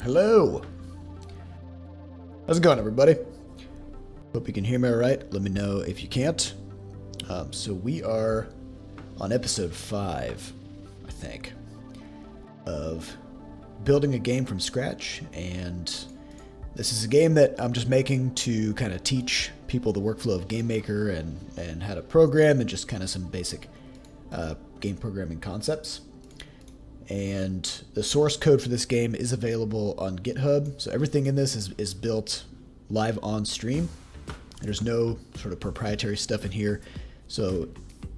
Hello. How's it going, everybody? Hope you can hear me all right. Let me know if you can't. So we are on episode 5, I think, of building a game from scratch, and this is a game that I'm just making to kind of teach people the workflow of Game Maker and how to program and just kind of some basic game programming concepts. And the source code for this game is available on GitHub, so everything in this is built live on stream. There's no sort of proprietary stuff in here, so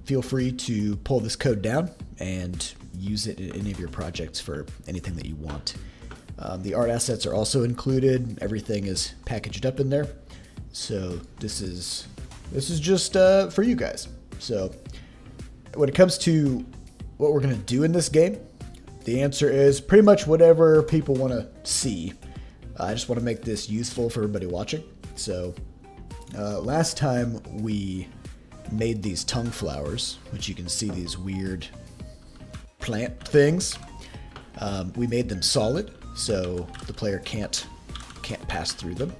feel free to pull this code down and use it in any of your projects for anything that you want. The art assets are also included. Everything is packaged up in there. So this is just for you guys. So when it comes to what we're going to do in this game, the answer is pretty much whatever people want to see. I just want to make this useful for everybody watching. So last time we made these tongue flowers, which you can see these weird plant things. We made them solid, so the player can't pass through them.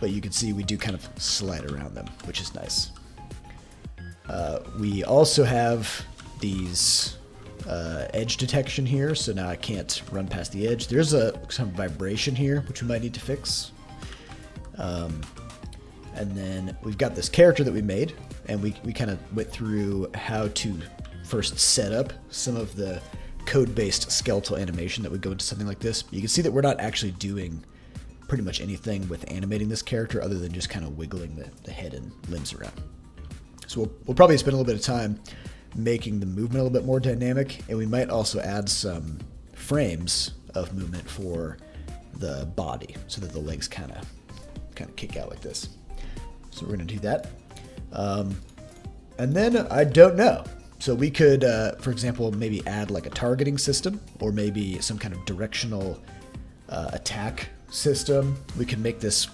But you can see we do kind of slide around them, which is nice. We also have these edge detection here, so now I can't run past the edge. There's some vibration here, which we might need to fix. And then we've got this character that we made, and we kind of went through how to first set up some of the code-based skeletal animation that would go into something like this. You can see that we're not actually doing pretty much anything with animating this character other than just kind of wiggling the head and limbs around. So we'll probably spend a little bit of time making the movement a little bit more dynamic, and we might also add some frames of movement for the body so that the legs kind of kick out like this. So we're going to do that. And then I don't know. So we could, for example, maybe add like a targeting system or maybe some kind of directional attack system. We can make this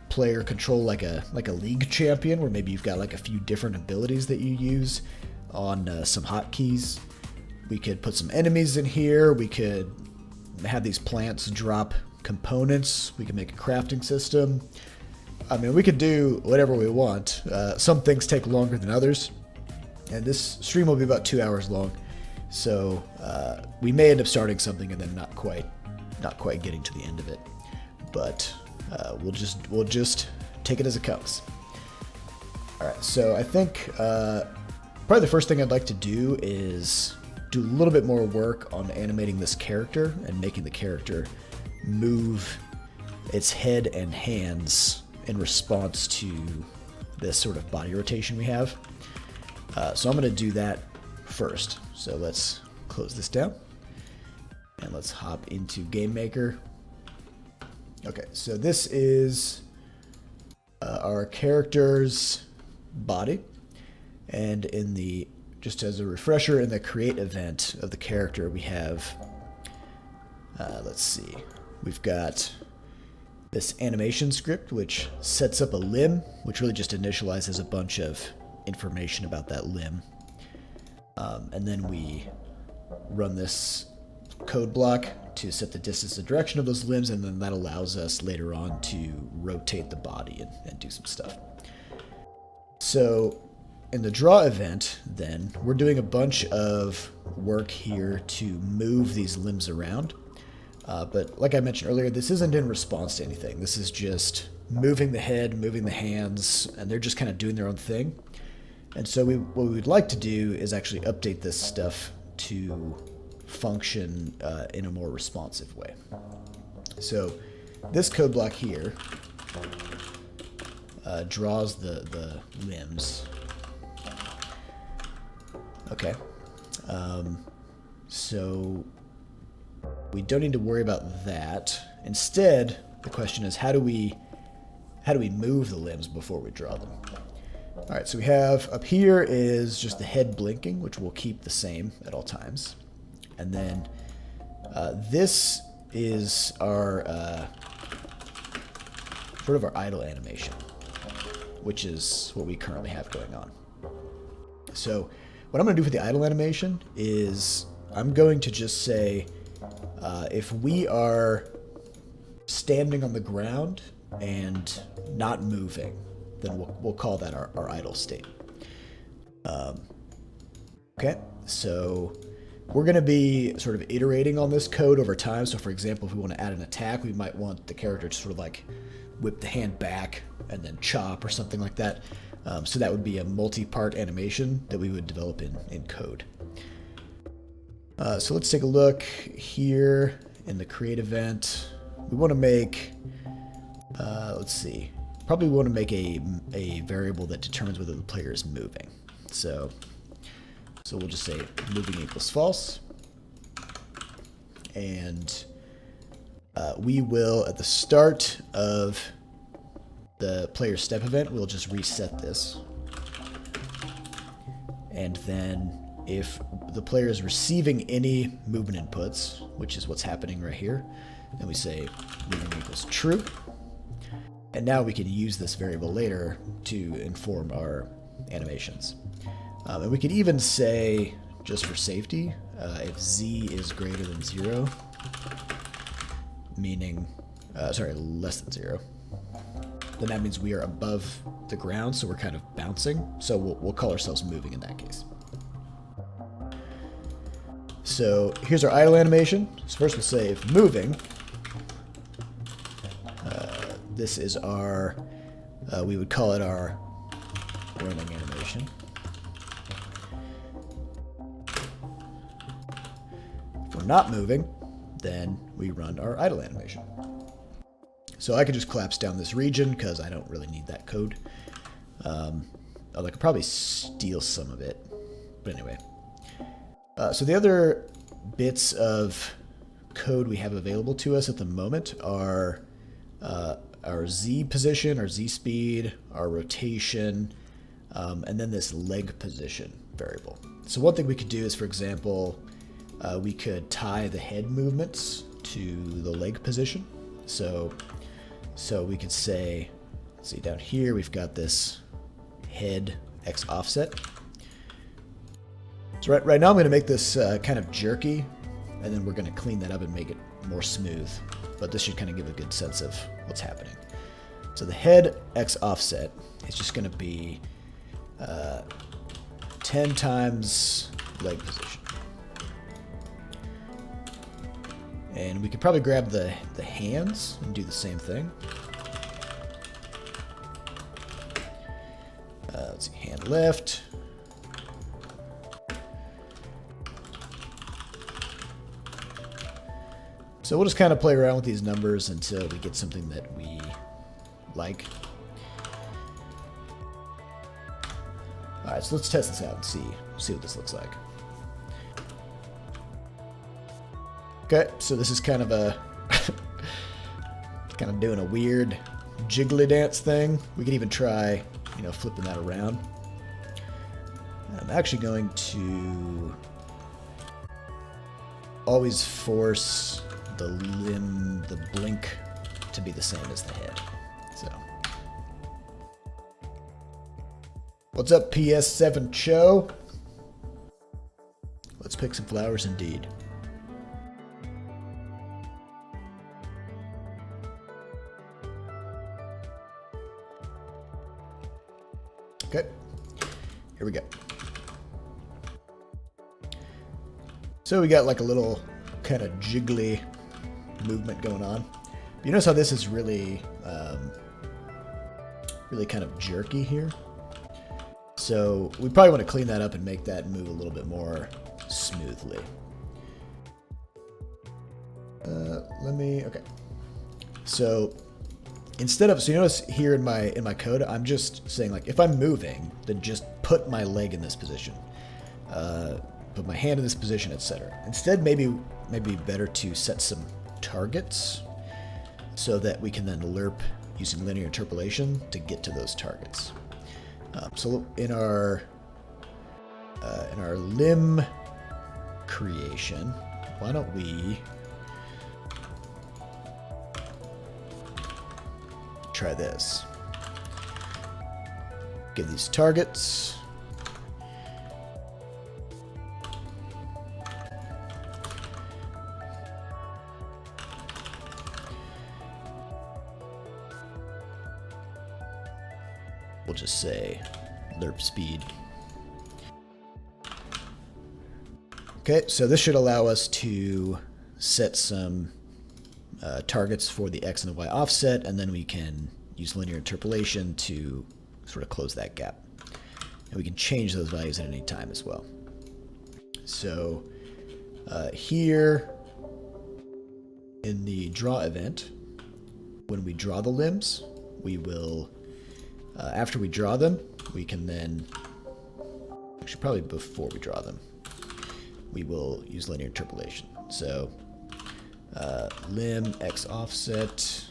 player control like a league champion, where maybe you've got like a few different abilities that you use on some hotkeys. We could put some enemies in here. We could have these plants drop components. We could make a crafting system. I mean, we could do whatever we want. Some things take longer than others, and this stream will be about 2 hours long. So we may end up starting something and then not quite getting to the end of it. But we'll just take it as it comes. All right. So I think probably the first thing I'd like to do is do a little bit more work on animating this character and making the character move its head and hands in response to this sort of body rotation we have. So I'm going to do that first. So let's close this down and let's hop into Game Maker. Okay, so this is our character's body, and in the, just as a refresher, in the create event of the character we have, let's see, we've got this animation script which sets up a limb, which really just initializes a bunch of information about that limb. And then we run this code block to set the distance and direction of those limbs, and then that allows us later on to rotate the body and do some stuff. So in the draw event, then, we're doing a bunch of work here to move these limbs around. But like I mentioned earlier, this isn't in response to anything. This is just moving the head, moving the hands, and they're just kind of doing their own thing. And so what we'd like to do is actually update this stuff to function in a more responsive way. So this code block here draws the limbs. Okay. So we don't need to worry about that. Instead, the question is, how do we move the limbs before we draw them? All right, so we have up here is just the head blinking, which we'll keep the same at all times. And then this is our sort of our idle animation, which is what we currently have going on. So what I'm going to do for the idle animation is I'm going to just say if we are standing on the ground and not moving, then we'll call that our idle state. Okay, so we're going to be sort of iterating on this code over time. So for example, if we want to add an attack, we might want the character to sort of like whip the hand back and then chop or something like that. So that would be a multi-part animation that we would develop in code. So let's take a look here in the create event. We want to make, let's see, probably want to make a variable that determines whether the player is moving. So we'll just say moving equals false. And we will, at the start of the player step event, we'll just reset this. And then if the player is receiving any movement inputs, which is what's happening right here, then we say moving equals true. And now we can use this variable later to inform our animations. And we could even say, just for safety, if z is greater than 0, meaning, sorry, less than 0, then that means we are above the ground, so we're kind of bouncing. So we'll call ourselves moving in that case. So here's our idle animation. So first we'll say if moving, this is our, we would call it our running animation. If we're not moving, then we run our idle animation. So I could just collapse down this region because I don't really need that code. Although I could probably steal some of it. But anyway. So the other bits of code we have available to us at the moment are our Z position, our Z speed, our rotation, and then this leg position variable. So one thing we could do is, for example, we could tie the head movements to the leg position. So we could say, let's see, down here we've got this head X offset. So right now I'm going to make this kind of jerky, and then we're going to clean that up and make it more smooth. But this should kind of give a good sense of what's happening. So the head X offset is just going to be 10 times leg position. And we could probably grab the hands and do the same thing. Let's see, hand lift. So we'll just kind of play around with these numbers until we get something that we like. All right, so let's test this out and see what this looks like. Okay, so this is kind of a kind of doing a weird jiggly dance thing. We could even try, flipping that around. I'm actually going to always force the limb, the blink, to be the same as the head. So, what's up, PS7 Cho? Let's pick some flowers indeed. Okay, here we go. So we got like a little kind of jiggly movement going on. But you notice how this is really, really kind of jerky here. So we probably want to clean that up and make that move a little bit more smoothly. Okay. So instead of, so you notice here in my code, I'm just saying like, if I'm moving, then just put my leg in this position, put my hand in this position, etc. Instead, maybe better to set some targets so that we can then lerp using linear interpolation to get to those targets. So in our limb creation, why don't we try this? Give these targets. we'll just say lerp speed. Okay, so this should allow us to set some targets for the X and the Y offset, and then we can use linear interpolation to sort of close that gap. And we can change those values at any time as well. So here in the draw event, when we draw the limbs, we will, after we draw them, we can then, actually probably before we draw them, we will use linear interpolation. So limb X offset,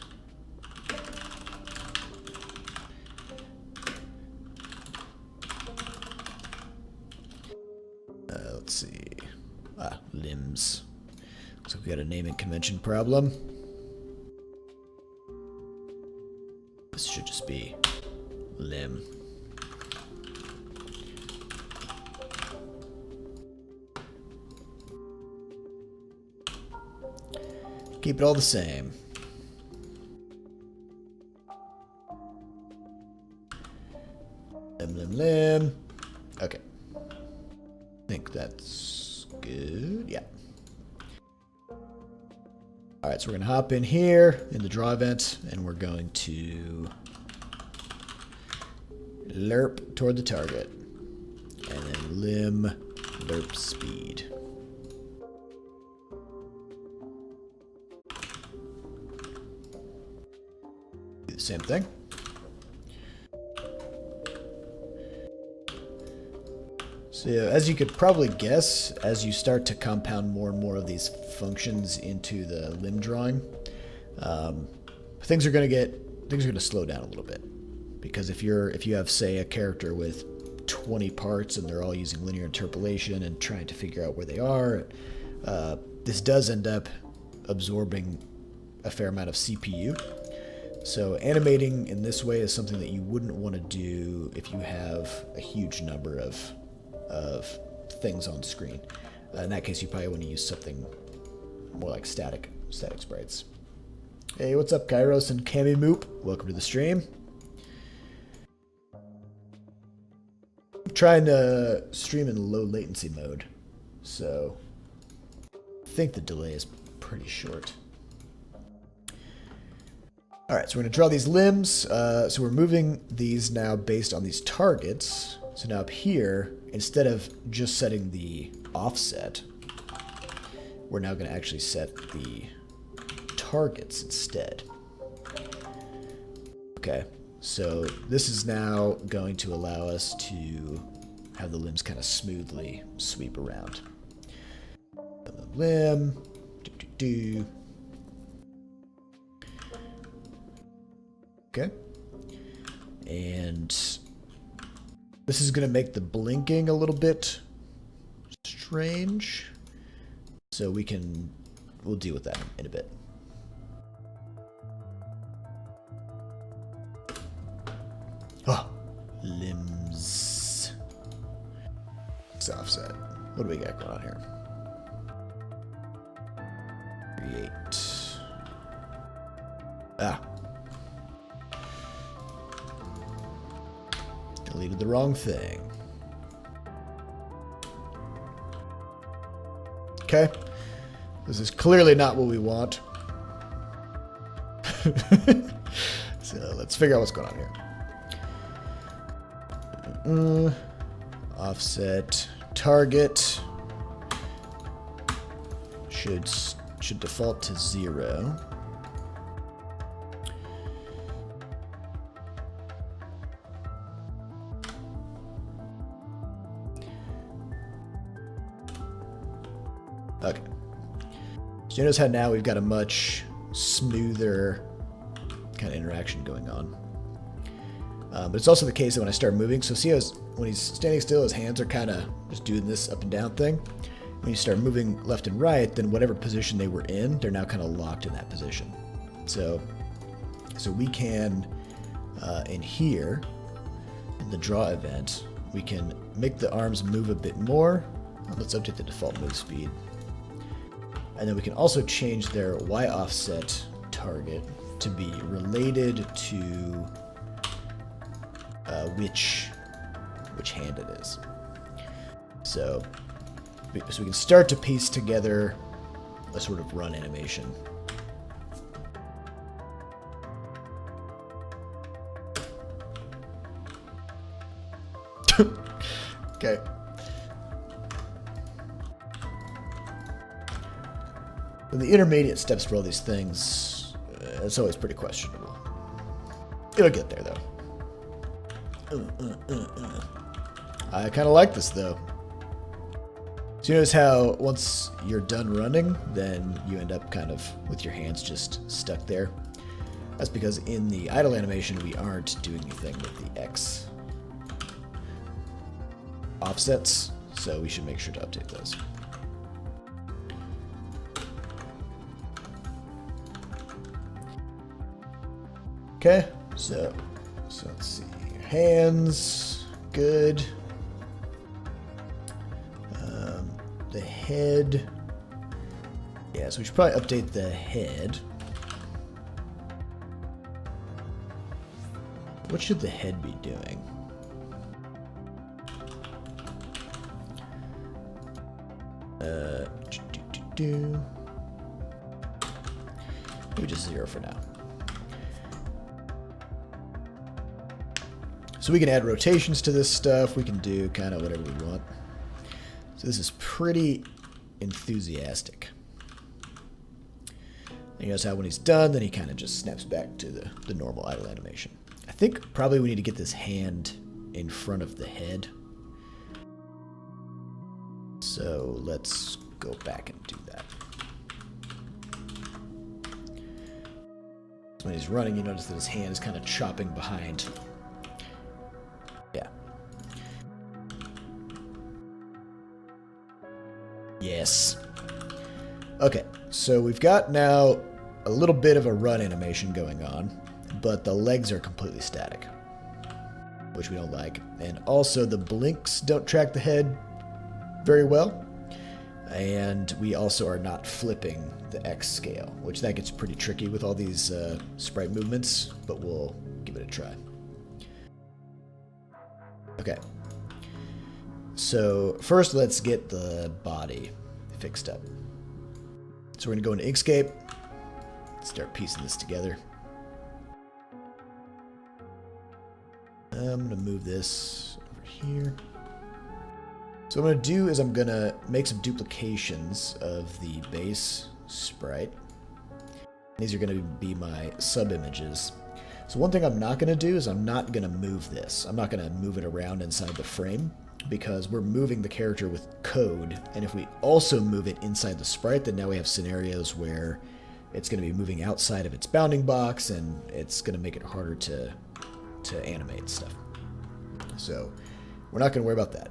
let's see, limbs. So we got a naming convention problem. This should just be limb. Keep it all the same. Limb. Okay. I think that's good. Yeah. All right, so we're going to hop in here in the draw event, and we're going to lerp toward the target, and then limb lerp speed. Do the same thing. So as you could probably guess, as you start to compound more and more of these functions into the limb drawing, things are going to slow down a little bit. Because if you have, say, a character with 20 parts and they're all using linear interpolation and trying to figure out where they are, this does end up absorbing a fair amount of CPU. So animating in this way is something that you wouldn't want to do if you have a huge number of things on screen. In that case, you probably want to use something more like static sprites. Hey, what's up, Kairos and Cami Moop? Welcome to the stream. I'm trying to stream in low latency mode, so I think the delay is pretty short. All right, so we're going to draw these limbs. So we're moving these now based on these targets. So now up here, instead of just setting the offset, we're now going to actually set the targets instead. Okay, so this is now going to allow us to have the limbs kind of smoothly sweep around. Limb, Okay, and this is going to make the blinking a little bit strange, so we'll deal with that in a bit. Oh, limbs. It's offset. What do we got going on here? Create. Deleted the wrong thing. Okay. This is clearly not what we want. So let's figure out what's going on here. Offset target should default to 0. Okay. So you notice how now we've got a much smoother kind of interaction going on. But it's also the case that when I start moving, so see how when he's standing still, his hands are kind of just doing this up and down thing. When you start moving left and right, then whatever position they were in, they're now kind of locked in that position. So we can, in here, in the draw event, we can make the arms move a bit more. Let's update the default move speed. And then we can also change their Y offset target to be related to which hand it is. So we can start to piece together a sort of run animation. Okay. And the intermediate steps for all these things, it's always pretty questionable. It'll get there, though. I kind of like this, though. So you notice how once you're done running, then you end up kind of with your hands just stuck there. That's because in the idle animation, we aren't doing anything with the X offsets, so we should make sure to update those. Okay, so let's see. Hands, good. The head. Yeah, so we should probably update the head. What should the head be doing? Maybe just 0 for now. So we can add rotations to this stuff. We can do kind of whatever we want. So this is pretty enthusiastic. And you notice how when he's done, then he kind of just snaps back to the normal idle animation. I think probably we need to get this hand in front of the head. So let's go back and do that. So when he's running, you notice that his hand is kind of chopping behind. Yeah. Yes. Okay, so we've got now a little bit of a run animation going on, but the legs are completely static, which we don't like. And also the blinks don't track the head very well. And we also are not flipping the X scale, which that gets pretty tricky with all these sprite movements, but we'll give it a try. Okay. So first let's get the body fixed up. So we're going to go into Inkscape, start piecing this together. I'm going to move this over here. So what I'm going to do is I'm going to make some duplications of the base sprite. These are going to be my sub-images. So one thing I'm not going to do is I'm not going to move this. I'm not going to move it around inside the frame because we're moving the character with code. And if we also move it inside the sprite, then now we have scenarios where it's going to be moving outside of its bounding box and it's going to make it harder to animate stuff. So we're not going to worry about that.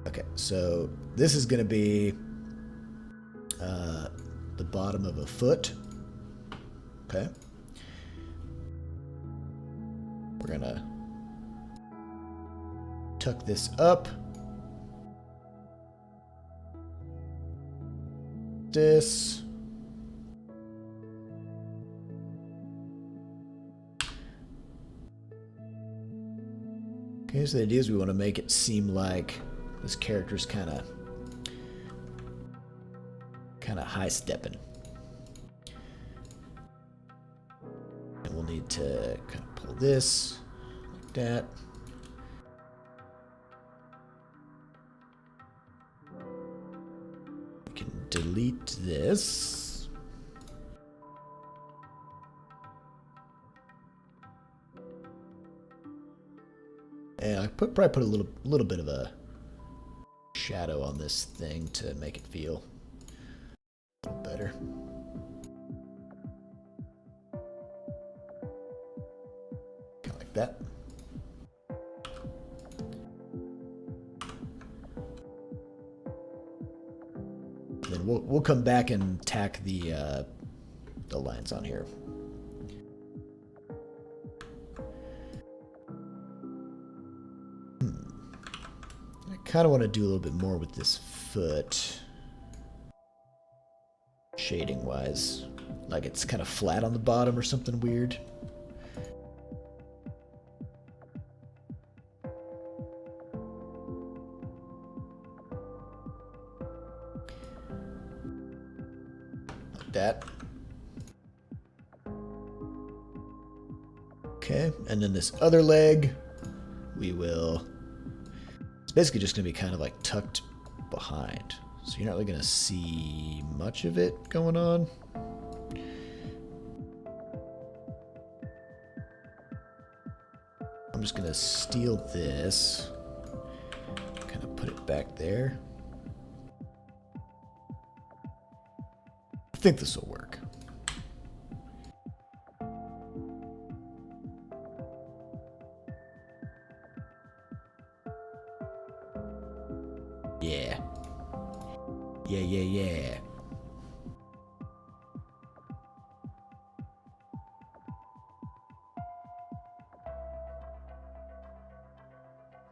Okay, so this is going to be the bottom of a foot. Okay. We're going to tuck this up. This. Okay, so the idea is we want to make it seem like this character's kind of high-stepping. And we'll need to kind of pull this like that. We can delete this. And I probably put a little bit of a shadow on this thing to make it feel a little better. Kind of like that. Then we'll come back and tack the lines on here. I kind of want to do a little bit more with this foot, shading wise, like it's kind of flat on the bottom or something weird. that. Okay, and then this other leg, we will... It's basically just going to be kind of like tucked behind. So you're not really going to see much of it going on. I'm just going to steal this. Kind of put it back there. I think this will work. Yeah. Yeah.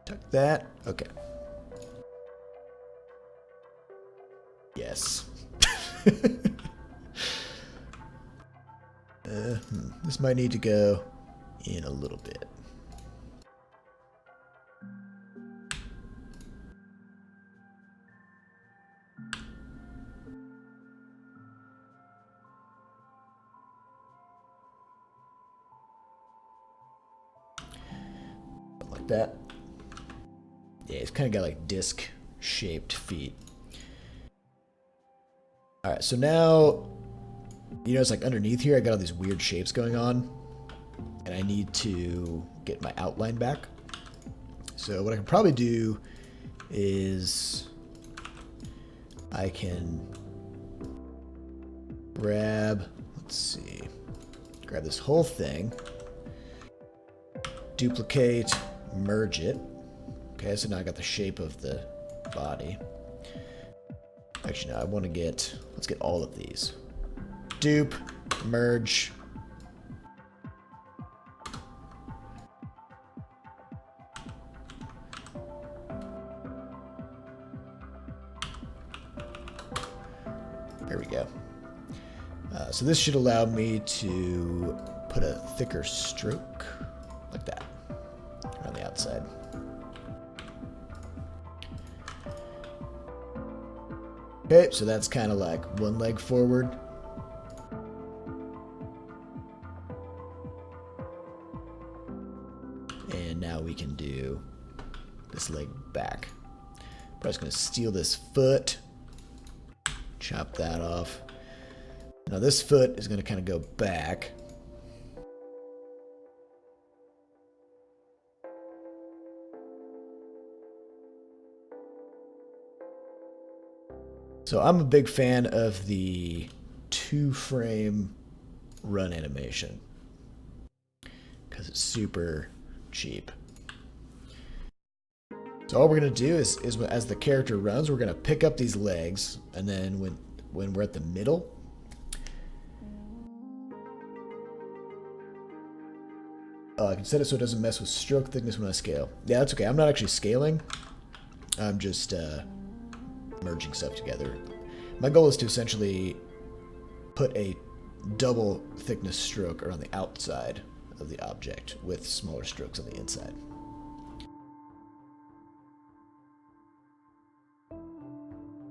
Tuck that. Okay. Yes. This might need to go in a little bit. Like that. Yeah, it's kind of got like disc-shaped feet. All right, so now, you know, it's like underneath here, I got all these weird shapes going on, and I need to get my outline back. So what I can probably do is I can grab, let's see, grab this whole thing, duplicate, merge it. Okay, so now I got the shape of the body. Actually, no, I want to get, let's get all of these. Dupe, merge. There we go. So this should allow me to put a thicker stroke like that around the outside. Okay, so that's kind of like one leg forward. And now we can do this leg back. I'm just going to steal this foot, chop that off. Now this foot is going to kind of go back. So I'm a big fan of the 2-frame run animation because it's super cheap. So all we're going to do is as the character runs, we're going to pick up these legs, and then when we're at the middle, I can set it so it doesn't mess with stroke thickness when I scale. Yeah, that's okay. I'm not actually scaling. I'm just merging stuff together. My goal is to essentially put a double thickness stroke around the outside of the object with smaller strokes on the inside.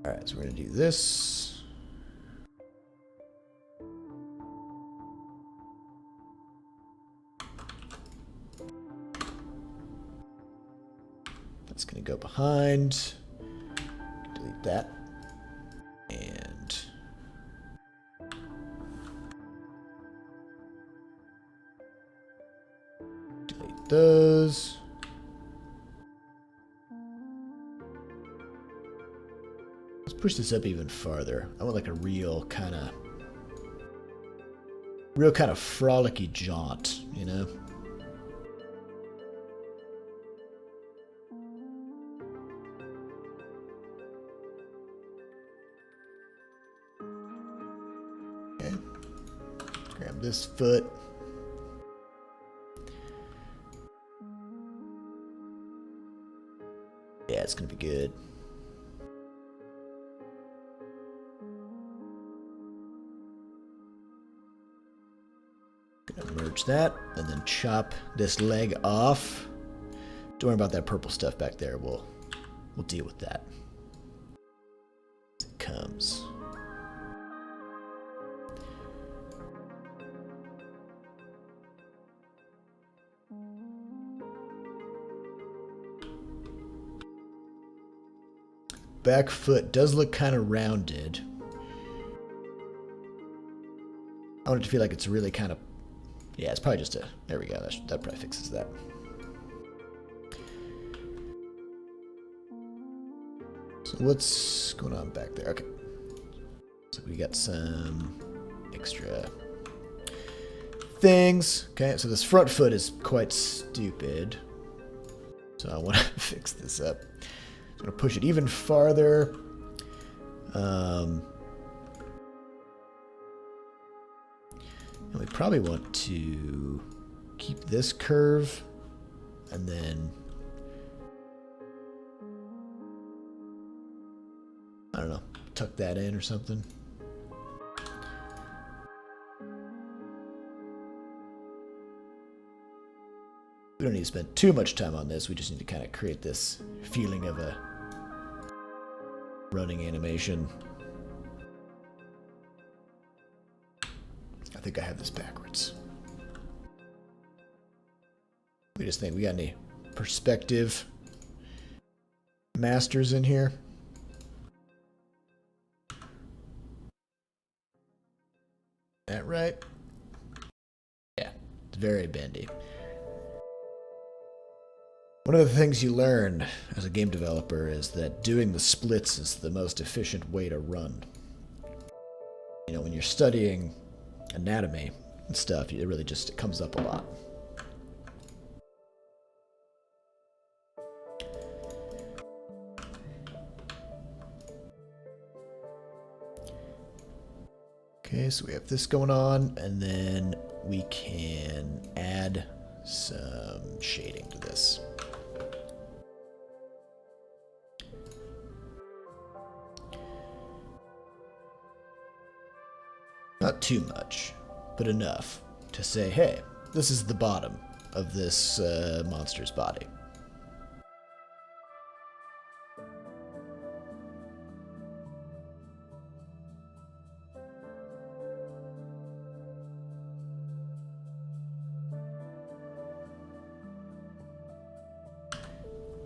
Alright, so we're going to do this. That's going to go behind. Delete that. And delete those. Let's push this up even farther. I want like a real kind of frolicky jaunt, you know? Okay. Grab this foot. Yeah, it's gonna be good. Gonna merge that and then chop this leg off. Don't worry about that purple stuff back there. We'll deal with that as it comes. back foot does look kind of rounded. I want it to feel like it's really kind of... Yeah, it's probably just a... There we go. That probably fixes that. So what's going on back there? Okay. So we got some extra things. Okay, so this front foot is quite stupid. So I want to fix this up. I'm going to push it even farther. And we probably want to keep this curve and then, I don't know, tuck that in or something. We don't need to spend too much time on this. We just need to kind of create this feeling of a running animation. I think I have this backwards. We just think we got any perspective masters in here. That right? Yeah, it's very bendy. One of the things you learn as a game developer is that doing the splits is the most efficient way to run. You know, when you're studying anatomy and stuff, it really just comes up a lot. Okay, so we have this going on, and then we can add some shading to this. Not too much, but enough to say, hey, this is the bottom of this monster's body.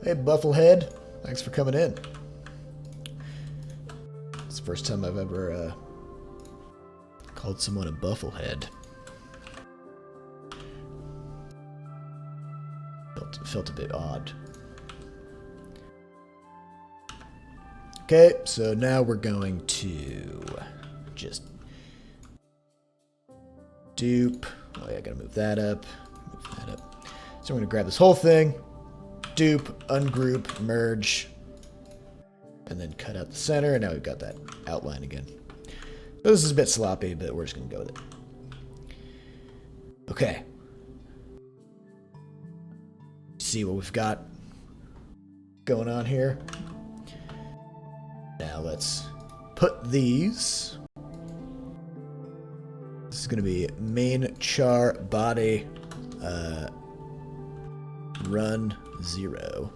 Hey, Bufflehead, thanks for coming in. It's the first time I've ever called someone a Bufflehead. Felt a bit odd. Okay, so now we're going to just dupe. Oh yeah, I gotta move that up. Move that up. So we're gonna grab this whole thing, dupe, ungroup, merge, and then cut out the center, and now we've got that outline again. So this is a bit sloppy, but we're just gonna go with it. Okay. See what we've got going on here. Now let's put these. This is going to be main char body run 0.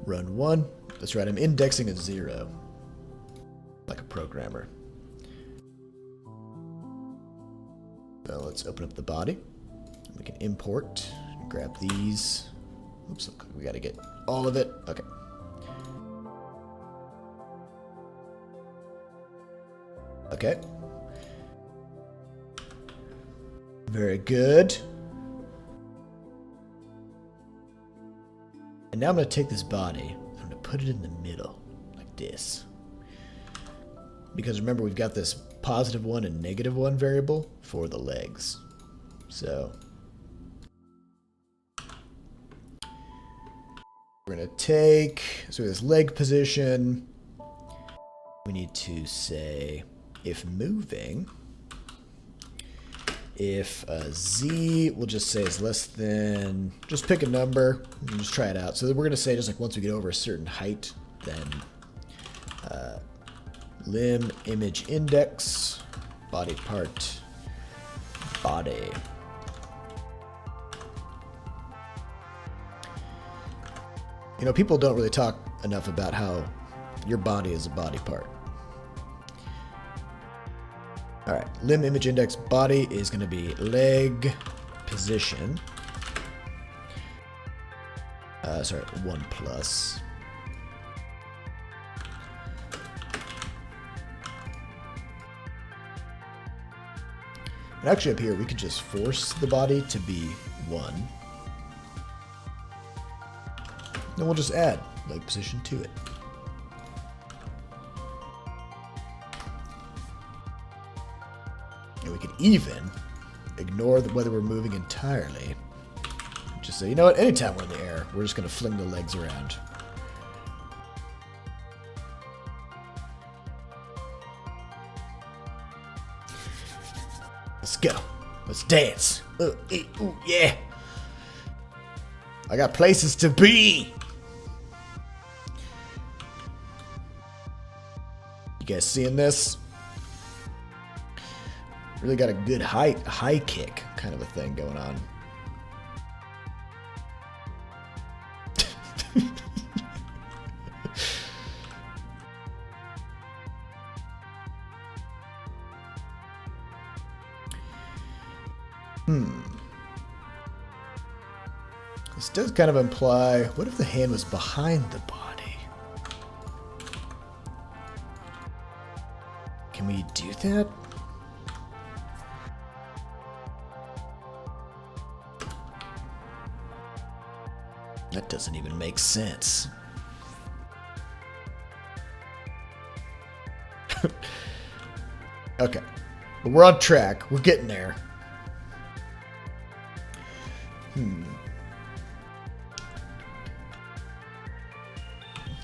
Run 1. That's right, I'm indexing at 0. Like a programmer. So let's open up the body. We can import, grab these. Oops, we gotta get all of it. Okay. Okay. Very good. And now I'm gonna take this body, I'm gonna put it in the middle, like this. Because remember, we've got this +1 and -1 variable for the legs. So we're going to take, so this leg position, we need to say if moving, if z, we'll just say is less than, just pick a number and just try it out. So we're going to say just like once we get over a certain height, then limb image index, body part, body. You know, people don't really talk enough about how your body is a body part. All right, limb image index body is going to be leg position. Sorry, 1 plus. And actually up here, we could just force the body to be 1. Then we'll just add leg position to it. And we could even ignore whether we're moving entirely. Just say, you know what, anytime we're in the air, we're just going to fling the legs around. Let's go. Let's dance. Ooh, yeah. I got places to be. You guys seeing this? Really got a good high kick kind of a thing going on. This does kind of imply, what if the hand was behind the body? Can we do that? That doesn't even make sense. Okay. But we're on track. We're getting there.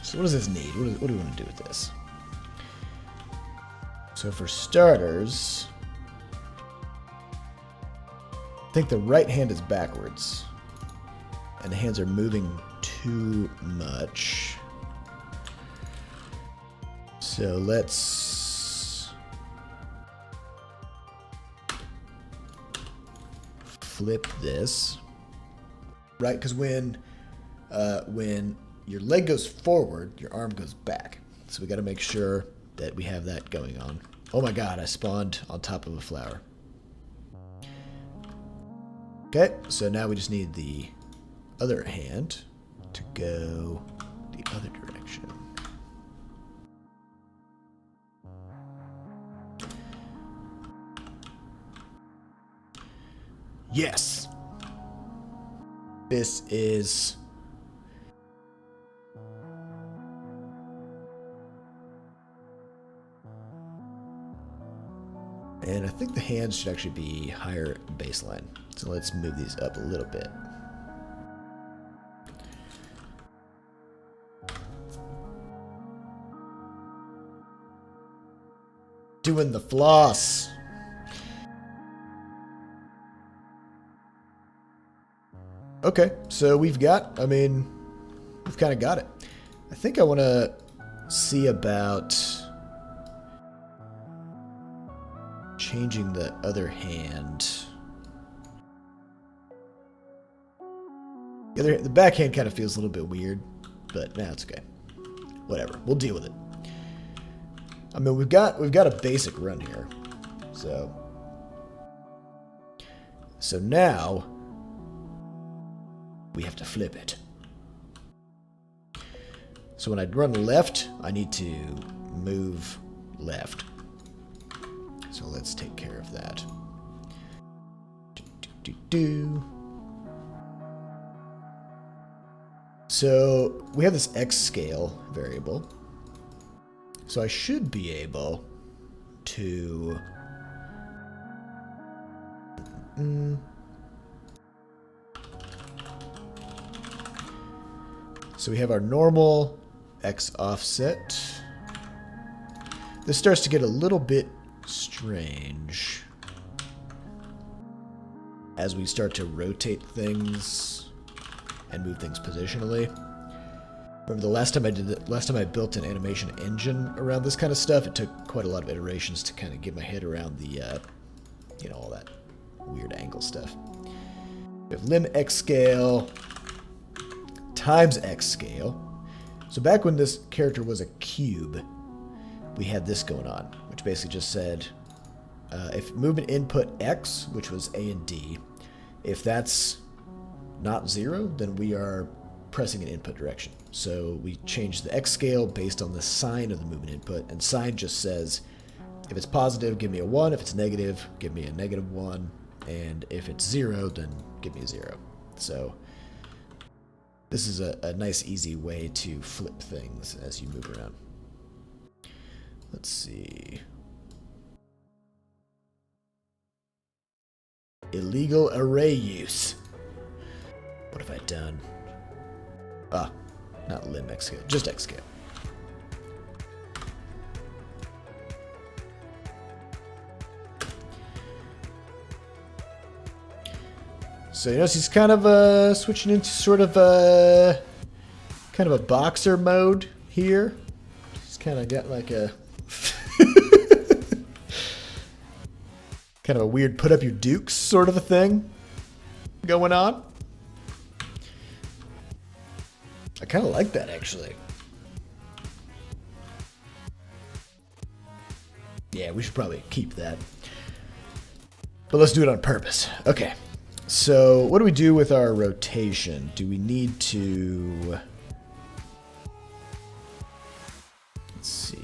So what does this need? What do we want to do with this? So for starters, I think the right hand is backwards. And the hands are moving too much. So let's flip this. Right, because when your leg goes forward, your arm goes back. So we got to make sure that we have that going on. Oh my god, I spawned on top of a flower. Okay, so now we just need the other hand to go the other direction. Yes! This is... And I think the hands should actually be higher baseline. So let's move these up a little bit. Doing the floss. Okay, so we've kind of got it. I think I want to see about changing the other hand. The backhand kind of feels a little bit weird, but nah, it's okay. Whatever, we'll deal with it. I mean, we've got a basic run here, so now we have to flip it. So when I run left, I need to move left. So let's take care of that. So we have this X scale variable. So I should be able to... So we have our normal X offset. This starts to get a little bit strange as we start to rotate things and move things positionally. Remember the last time I did it, last time I built an animation engine around this kind of stuff, it took quite a lot of iterations to kind of get my head around the, all that weird angle stuff. We have lim X scale times X scale. So back when this character was a cube, we had this going on, which basically just said if movement input X, which was A and D, If that's not 0, then we are pressing an input direction. So we change the X scale based on the sign of the movement input, and sign just says, if it's positive, give me a 1. If it's negative, give me a -1. And if it's 0, then give me a 0. So this is a nice, easy way to flip things as you move around. Let's see. Illegal array use. What have I done? Ah, not lim X scale, just X scale. So you notice he's kind of switching into sort of kind of a boxer mode here. He's kind of got like a kind of a weird put up your dukes sort of a thing going on. I kind of like that actually. Yeah, we should probably keep that. But let's do it on purpose. Okay. So what do we do with our rotation? Do we need to... Let's see.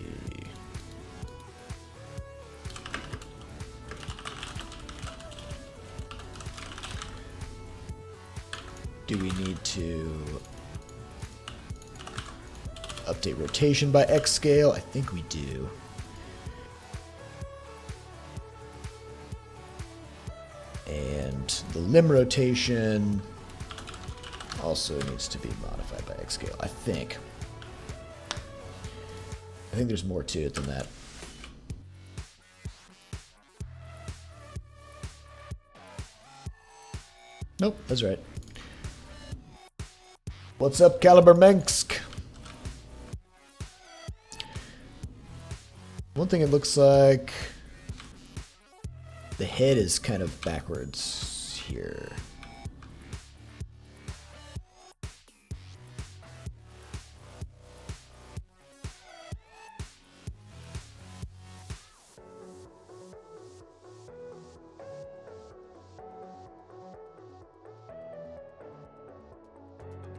Do we need to update rotation by X scale? I think we do. And the limb rotation also needs to be modified by X scale, I think. I think there's more to it than that. Nope, that's right. What's up, Caliber Mensk? One thing it looks like... the head is kind of backwards here.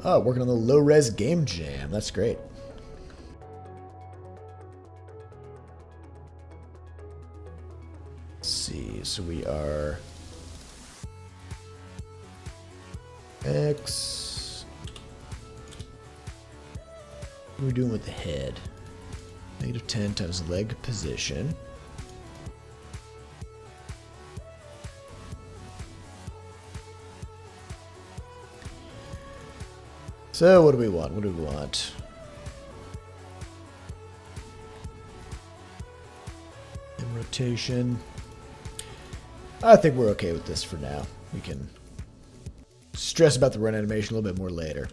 Oh, working on the low-res game jam. That's great. See, so we are X. What are we doing with the head? -10 times leg position. So what do we want? What do we want? And rotation. I think we're okay with this for now. We can stress about the run animation a little bit more later.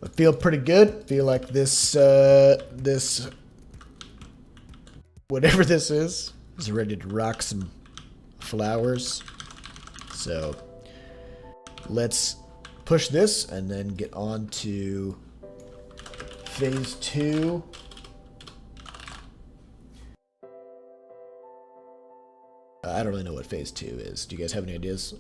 But feel pretty good. Feel like this, whatever this is ready to rock some flowers. So let's push this and then get on to phase 2. I don't really know what phase 2 is. Do you guys have any ideas?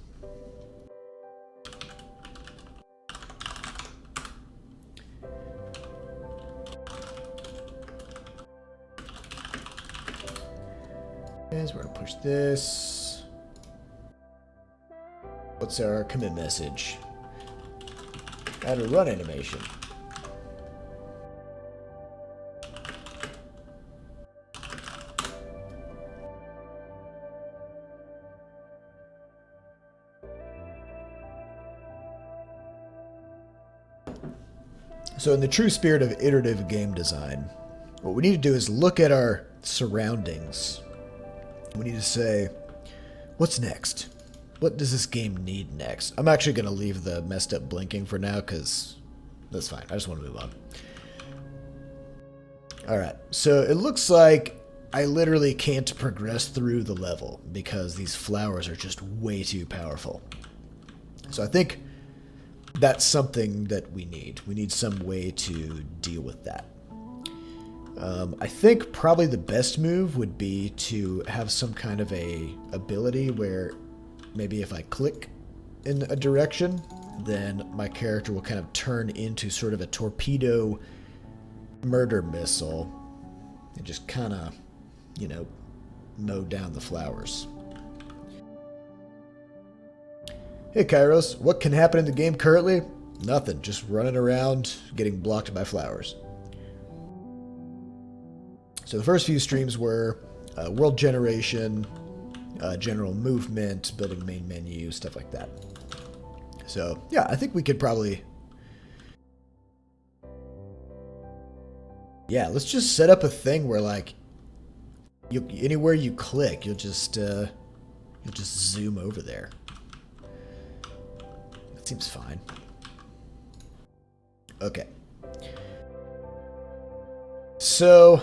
Okay, so we're gonna push this. What's our commit message? Add a run animation. So in the true spirit of iterative game design, what we need to do is look at our surroundings. We need to say, what's next? What does this game need next? I'm actually going to leave the messed up blinking for now because that's fine. I just want to move on. Alright, so it looks like I literally can't progress through the level because these flowers are just way too powerful. So I think that's something that we need. We need some way to deal with that. I think probably the best move would be to have some kind of a ability where maybe if I click in a direction, then my character will kind of turn into sort of a torpedo murder missile and just kind of, you know, mow down the flowers. Hey Kairos, what can happen in the game currently? Nothing, just running around getting blocked by flowers. So the first few streams were world generation, general movement, building main menu, stuff like that. So yeah, I think we could probably... Yeah, let's just set up a thing where like, anywhere you click, you'll just zoom over there. That seems fine. Okay. So,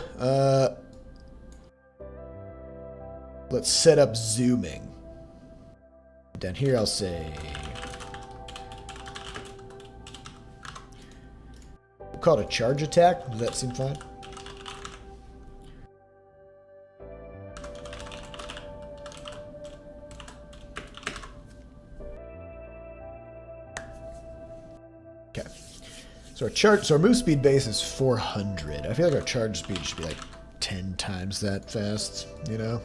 let's set up zooming. Down here I'll say... We'll call it a charge attack. Does that seem fine? Okay. So our move speed base is 400. I feel like our charge speed should be like 10 times that fast, you know?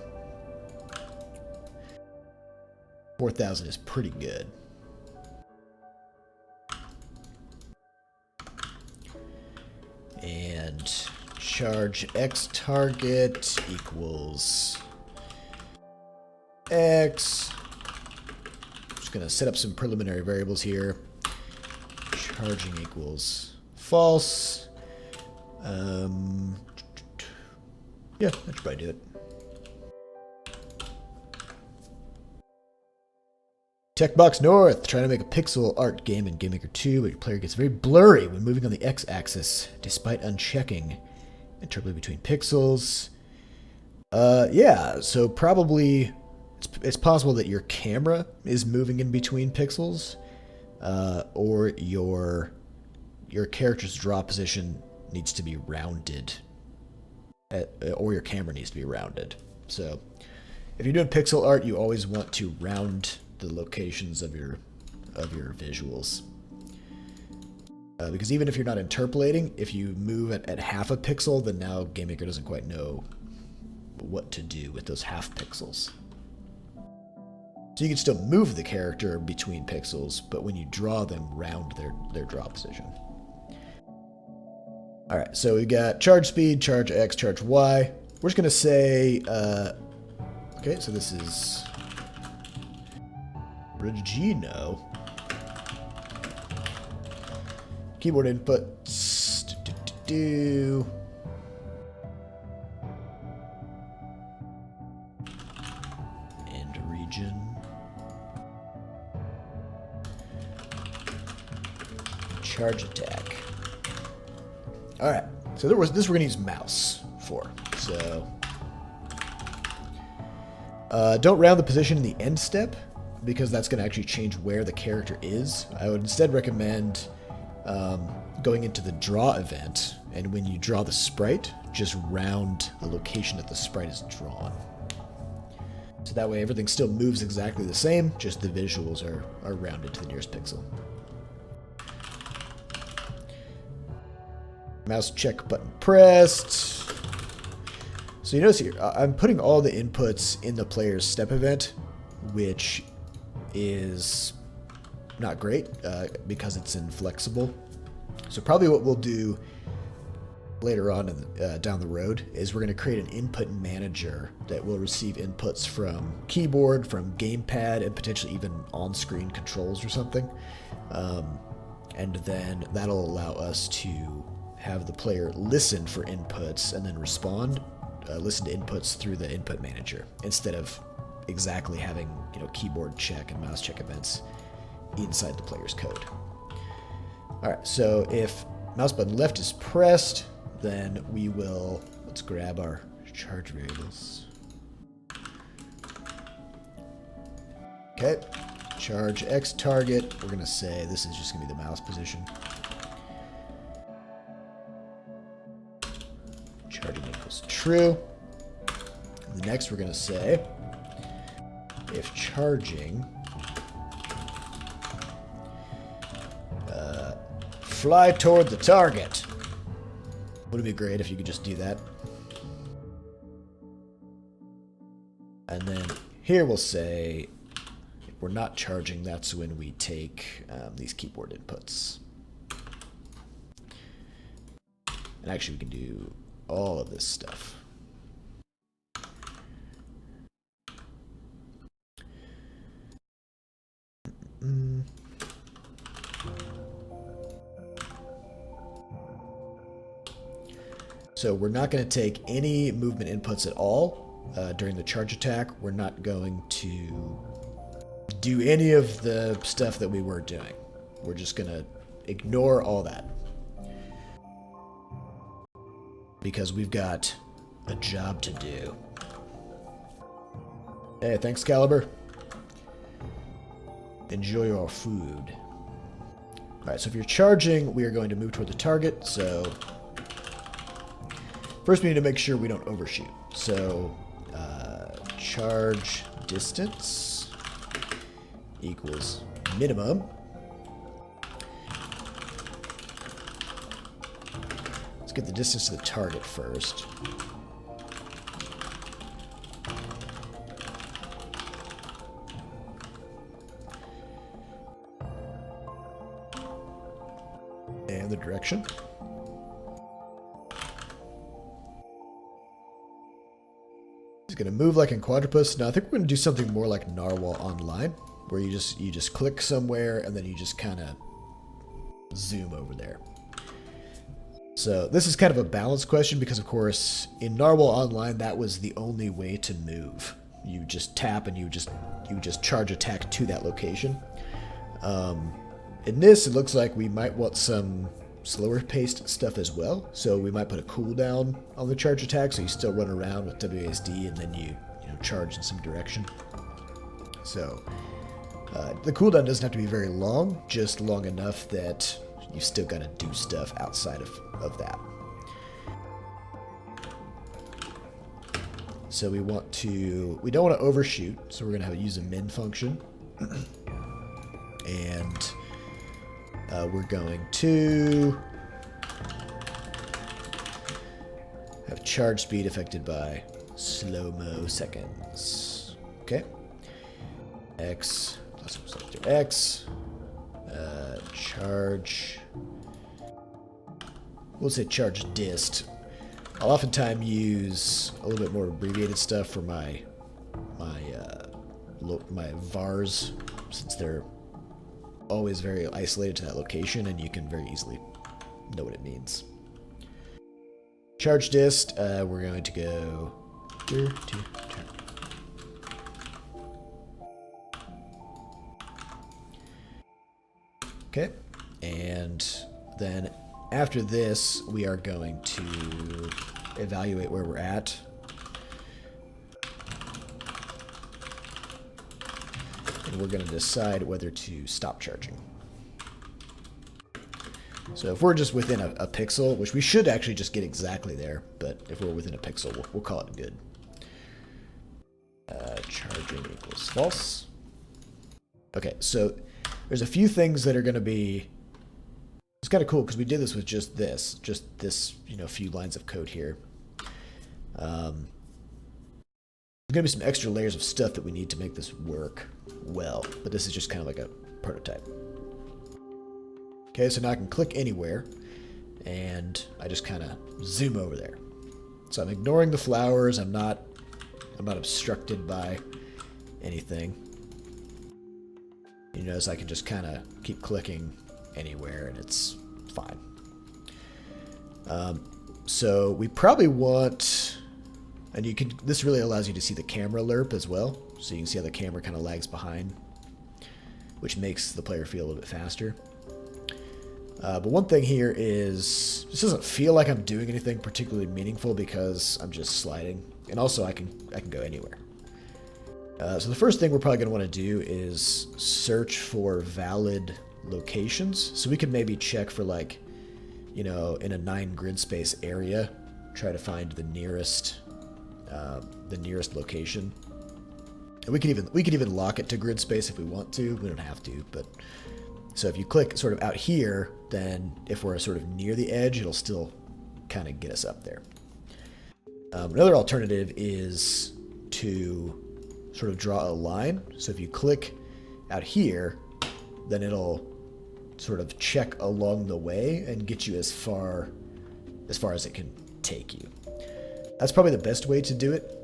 4,000 is pretty good. And charge X target equals X. I'm just going to set up some preliminary variables here. Charging equals false. Yeah, that should probably do it. Techbox North, trying to make a pixel art game in GameMaker 2, but your player gets very blurry when moving on the X-axis, despite unchecking. Interpolate between pixels. Yeah, so probably it's possible that your camera is moving in between pixels, or your character's draw position needs to be rounded, or your camera needs to be rounded. So if you're doing pixel art, you always want to round the locations of your visuals. Because even if you're not interpolating, if you move at half a pixel, then now GameMaker doesn't quite know what to do with those half pixels. So you can still move the character between pixels, but when you draw them, round their draw position. Alright, so we got charge speed, charge X, charge Y. We're just going to say, okay, so this is Regino. Keyboard inputs. End region. Charge attack. Alright, so this we're going to use mouse for. So, don't round the position in the end step, because that's going to actually change where the character is. I would instead recommend going into the draw event, and when you draw the sprite, just round the location that the sprite is drawn. So that way everything still moves exactly the same, just the visuals are rounded to the nearest pixel. Mouse check button pressed. So you notice here, I'm putting all the inputs in the player's step event, which is not great because it's inflexible. So probably what we'll do later on down the road is we're going to create an input manager that will receive inputs from keyboard, from gamepad, and potentially even on-screen controls or something. And then that'll allow us to have the player listen for inputs and then respond, listen to inputs through the input manager, instead of exactly having, you know, keyboard check and mouse check events inside the player's code. Alright, so if mouse button left is pressed, then we will, let's grab our charge variables. Okay, charge X target, we're going to say this is just going to be the mouse position. Charging equals true. And the next we're going to say, if charging fly toward the target. Would it be great if you could just do that? And then here we'll say, if we're not charging, that's when we take these keyboard inputs. And actually we can do all of this stuff. So we're not going to take any movement inputs at all during the charge attack. We're not going to do any of the stuff that we were doing. We're just going to ignore all that. Because we've got a job to do. Hey, thanks, Caliber. Enjoy your food. Alright, so if you're charging, we are going to move toward the target, so first we need to make sure we don't overshoot. So, charge distance equals minimum. Let's get the distance to the target first. And the direction. He's gonna move like in Quadrupus. Now I think we're gonna do something more like Narwhal Online, where you just click somewhere and then you just kind of zoom over there. So this is kind of a balance question because, of course, in Narwhal Online that was the only way to move. You just tap and you just charge attack to that location. In this, it looks like we might want some slower paced stuff as well. So we might put a cooldown on the charge attack, so you still run around with WASD and then you charge in some direction. So the cooldown doesn't have to be very long, just long enough that you still got to do stuff outside of that. So we don't want to overshoot, so we're going to use a min function. And we're going to have charge speed affected by slow-mo seconds. Okay. X plus X. Charge. We'll say charge dist. I'll oftentimes use a little bit more abbreviated stuff for my vars, since they're always very isolated to that location, and you can very easily know what it means. Charge dist, we're going to go here to turn. Okay, and then after this, we are going to evaluate where we're at. And we're going to decide whether to stop charging. So if we're just within a pixel, which we should actually just get exactly there, but if we're within a pixel, we'll call it good. Charging equals false. Okay, so there's a few things that are going to be... It's kind of cool because we did this with just this few lines of code here. There's going to be some extra layers of stuff that we need to make this work well, but this is just kind of like a prototype. Okay, so now I can click anywhere, and I just kind of zoom over there. So I'm ignoring the flowers. I'm not obstructed by anything. You notice I can just kind of keep clicking anywhere, and it's fine. So we probably want, and this really allows you to see the camera lerp as well, so you can see how the camera kind of lags behind, which makes the player feel a little bit faster. But one thing here is, this doesn't feel like I'm doing anything particularly meaningful because I'm just sliding, and also I can go anywhere. So the first thing we're probably going to want to do is search for valid locations. So we could maybe check for, like, in a 9 grid space area, try to find the nearest location. And we could even lock it to grid space if we want to. We don't have to, but So if you click sort of out here, then if we're sort of near the edge, it'll still kind of get us up there. Another alternative is to sort of draw a line. So if you click out here, then it'll sort of check along the way and get you as far as it can take you. That's probably the best way to do it.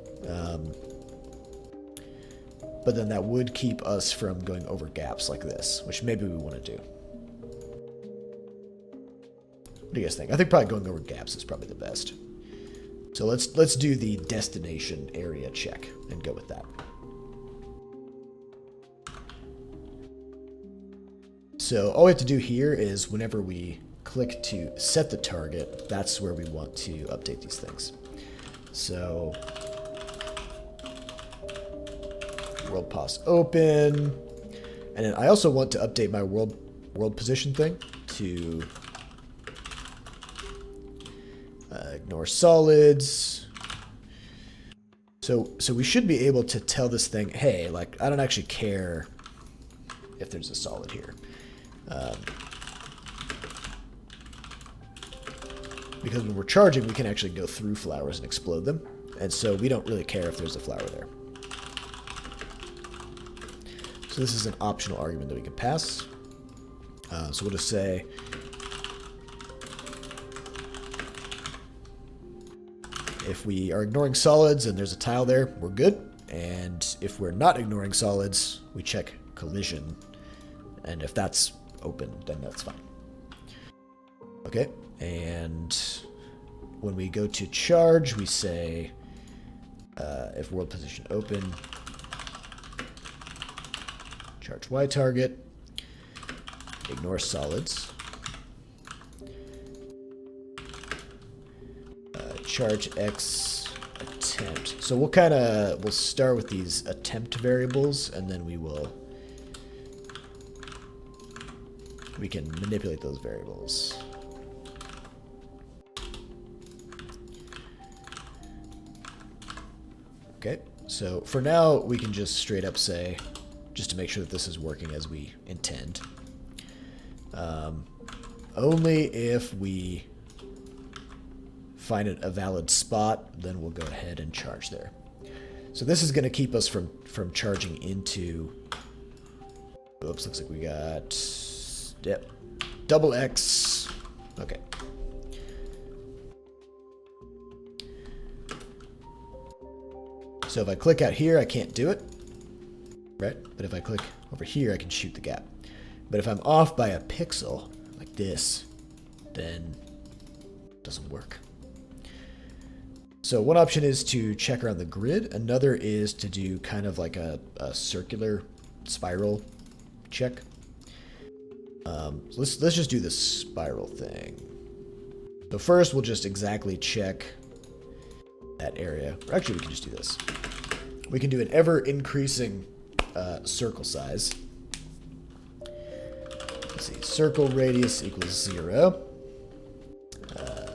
But then that would keep us from going over gaps like this, which maybe we want to do. What do you guys think? I think probably going over gaps is probably the best. So let's do the destination area check and go with that. So all we have to do here is whenever we click to set the target, that's where we want to update these things. So world pos open, and then I also want to update my world position thing to ignore solids. So we should be able to tell this thing, hey, like I don't actually care if there's a solid here, because when we're charging, we can actually go through flowers and explode them, and so we don't really care if there's a flower there. So this is an optional argument that we can pass. So we'll just say if we are ignoring solids and there's a tile there, we're good. And if we're not ignoring solids, we check collision. And if that's open, then that's fine. Okay, and when we go to charge, we say if world position open, charge Y target, ignore solids, charge X attempt. So we'll start with these attempt variables, and then we can manipulate those variables. Okay, so for now we can just straight up say, just to make sure that this is working as we intend. Only if we find a valid spot, then we'll go ahead and charge there. So this is going to keep us from charging into... Oops, looks like we got... Yep. Double X. Okay. So if I click out here, I can't do it. Right? But if I click over here, I can shoot the gap. But if I'm off by a pixel, like this, then it doesn't work. So one option is to check around the grid. Another is to do kind of like a circular spiral check. So let's just do the spiral thing. So first, we'll just exactly check that area. Or actually, we can just do this. We can do an ever-increasing circle size. Let's see, circle radius equals 0.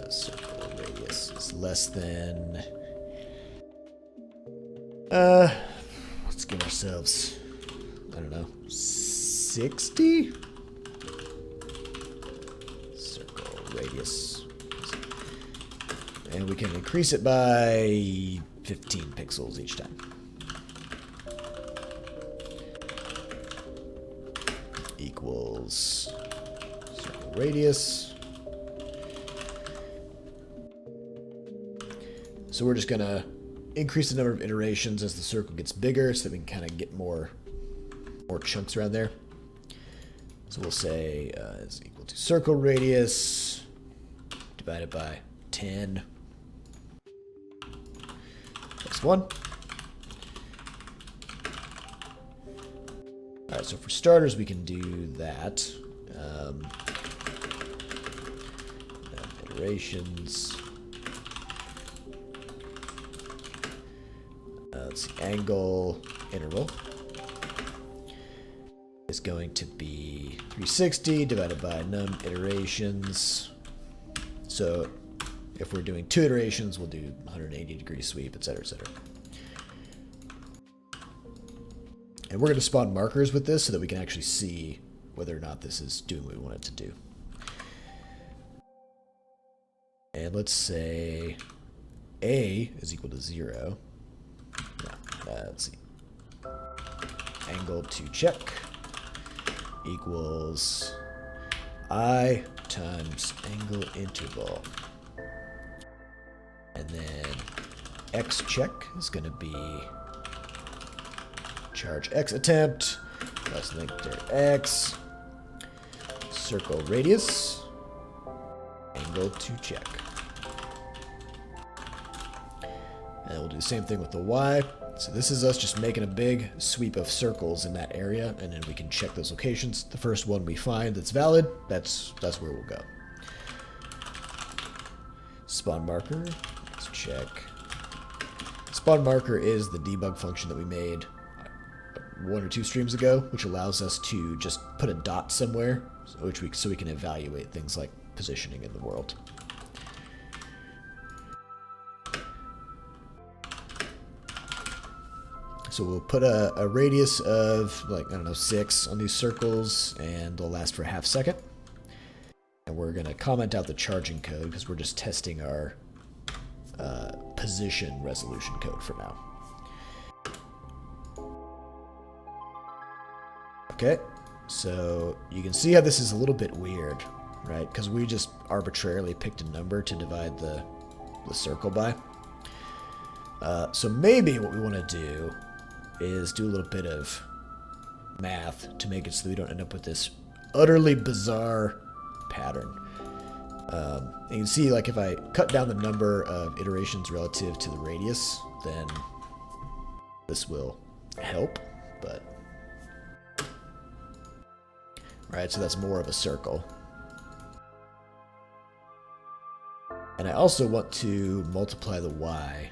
Circle radius is less than... let's give ourselves, I don't know, 60? Circle radius. And we can increase it by 15 pixels each time. Equals circle radius. So we're just going to increase the number of iterations as the circle gets bigger so that we can kind of get more chunks around there. So we'll say is equal to circle radius divided by 10 plus 1. Alright, so for starters, we can do that. Iterations. Let's see, angle interval is going to be 360 divided by num iterations. So if we're doing 2 iterations, we'll do 180-degree sweep, etc., etc. And we're going to spawn markers with this so that we can actually see whether or not this is doing what we want it to do. And let's say A is equal to 0. Let's see. Angle to check equals I times angle interval. And then X check is going to be charge X attempt plus length dirt X, circle radius, angle to check. And we'll do the same thing with the Y. So this is us just making a big sweep of circles in that area, and then we can check those locations. The first one we find that's valid, that's where we'll go. Spawn marker, let's check. Spawn marker is the debug function that we made 1 or 2 streams ago, which allows us to just put a dot somewhere, so we can evaluate things like positioning in the world. So we'll put a radius of, like, I don't know, 6 on these circles, and they'll last for a half second. And we're going to comment out the charging code, because we're just testing our position resolution code for now. Okay, so you can see how this is a little bit weird, right? Because we just arbitrarily picked a number to divide the circle by. So maybe what we want to do is do a little bit of math to make it so we don't end up with this utterly bizarre pattern. You can see, like, if I cut down the number of iterations relative to the radius, then this will help, but... Right, so that's more of a circle. And I also want to multiply the Y